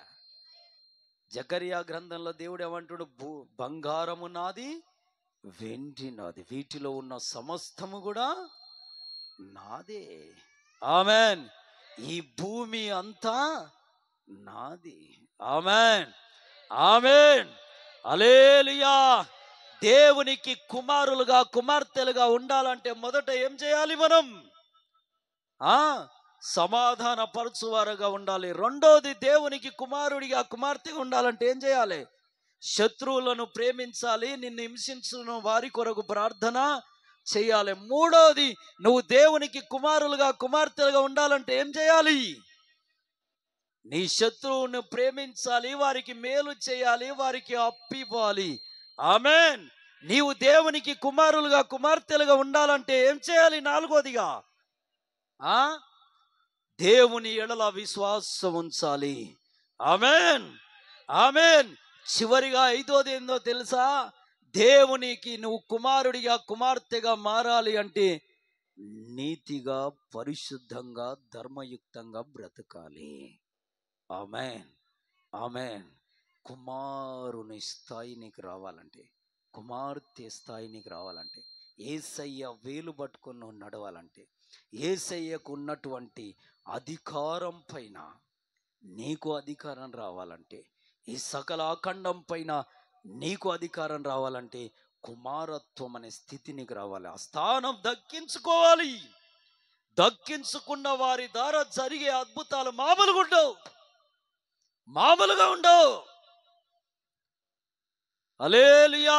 S1: జకరియా గ్రంథంలో దేవుడు ఏమంటాడు? బంగారము నాది, వెండి నాది, వీటిలో ఉన్న సమస్తము కూడా నాదే. ఆమేన్. ఈ భూమి అంతా నాది. ఆమేన్, ఆమేన్, హల్లెలూయా. దేవునికి కుమారులుగా కుమార్తెలుగా ఉండాలంటే మొదట ఏం చేయాలి? మనం సమాధాన పరచువారుగా ఉండాలి. రెండోది, దేవునికి కుమారుడిగా కుమార్తెగా ఉండాలంటే ఏం చేయాలి? శత్రువులను ప్రేమించాలి, నిన్ను హింసించిన వారి కొరకు ప్రార్థన చేయాలి. మూడోది, నువ్వు దేవునికి కుమారులుగా కుమార్తెలుగా ఉండాలంటే ఏం చేయాలి? నీ శత్రువును ప్రేమించాలి, వారికి మేలు చేయాలి, వారికి అప్పివ్వాలి. ఆమేన్. నీవు దేవునికి కుమారులుగా కుమార్తెలుగా ఉండాలంటే ఏం చేయాలి? నాలుగోదిగా దేవుని ఎడల విశ్వాసం ఉంచాలి. Amen, amen. చివరిగా ఐదోది ఏందో తెలుసా? దేవునికి నువ్వు కుమారుడిగా కుమార్తెగా మారాలి అంటే నీతిగా, పరిశుద్ధంగా, ధర్మయుక్తంగా బ్రతకాలి. Amen, amen. కుమారుని స్థాయి నీకు రావాలంటే, కుమార్తె స్థాయి నీకు రావాలంటే, యేసయ్య వేలు పట్టుకొని నువ్వు నడవాలంటే, యేసయ్యకు ఉన్నటువంటి అధికారం పైన నీకు అధికారం రావాలంటే, ఈ సకల అఖండం పైన నీకు అధికారం రావాలంటే కుమారత్వం అనే స్థితి నీకు రావాలి. ఆ స్థానం దక్కించుకోవాలి. దక్కించుకున్న వారి ద్వారా జరిగే అద్భుతాలు మామూలుగా ఉండవు, మామూలుగా ఉండవు. హల్లెలూయా.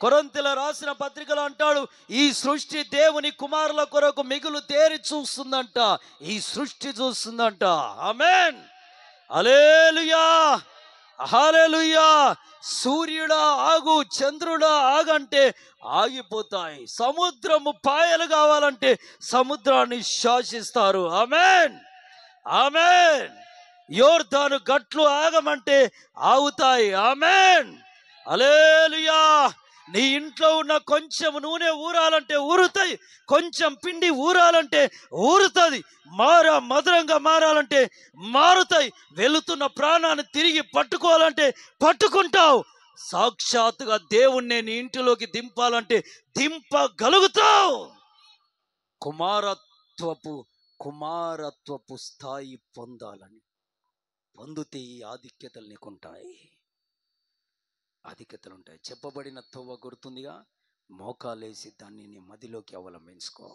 S1: కొరింథీయుల రాసిన పత్రికలో అంటాడు, ఈ సృష్టి దేవుని కుమారుల కొరకు మిగులు తేరి చూస్తుందంట, ఈ సృష్టి చూస్తుందంట. ఆమేన్, హల్లెలూయా, హల్లెలూయా. సూర్యుడా ఆగు, చంద్రుడా ఆగంటే ఆగిపోతాయి. సముద్రము పాయలు కావాలంటే సముద్రాన్ని శాసిస్తారు. ఆమేన్, ఆమేన్. యోర్దాను గట్లు ఆగమంటే ఆగుతాయి. ఆమేన్, హల్లెలూయా. నీ ఇంట్లో ఉన్న కొంచెం నూనె ఊరాలంటే ఊరుతాయి, కొంచెం పిండి ఊరాలంటే ఊరుతుంది, మధురంగా మారాలంటే మారుతాయి. వెళుతున్న ప్రాణాన్ని తిరిగి పట్టుకోవాలంటే పట్టుకుంటావు. సాక్షాత్తుగా దేవుణ్ణి నీ ఇంటిలోకి దింపాలంటే దింపగలుగుతావు. కుమారత్వపు స్థాయి పొందితే ఈ ఆధిక్యతలు నీకుంటాయి, ఆధిక్యతలు ఉంటాయి. చెప్పబడిన తోవ గుర్తుందిగా, మోకాలేసి దాన్ని నీ మదిలోకి అవలంబించుకో.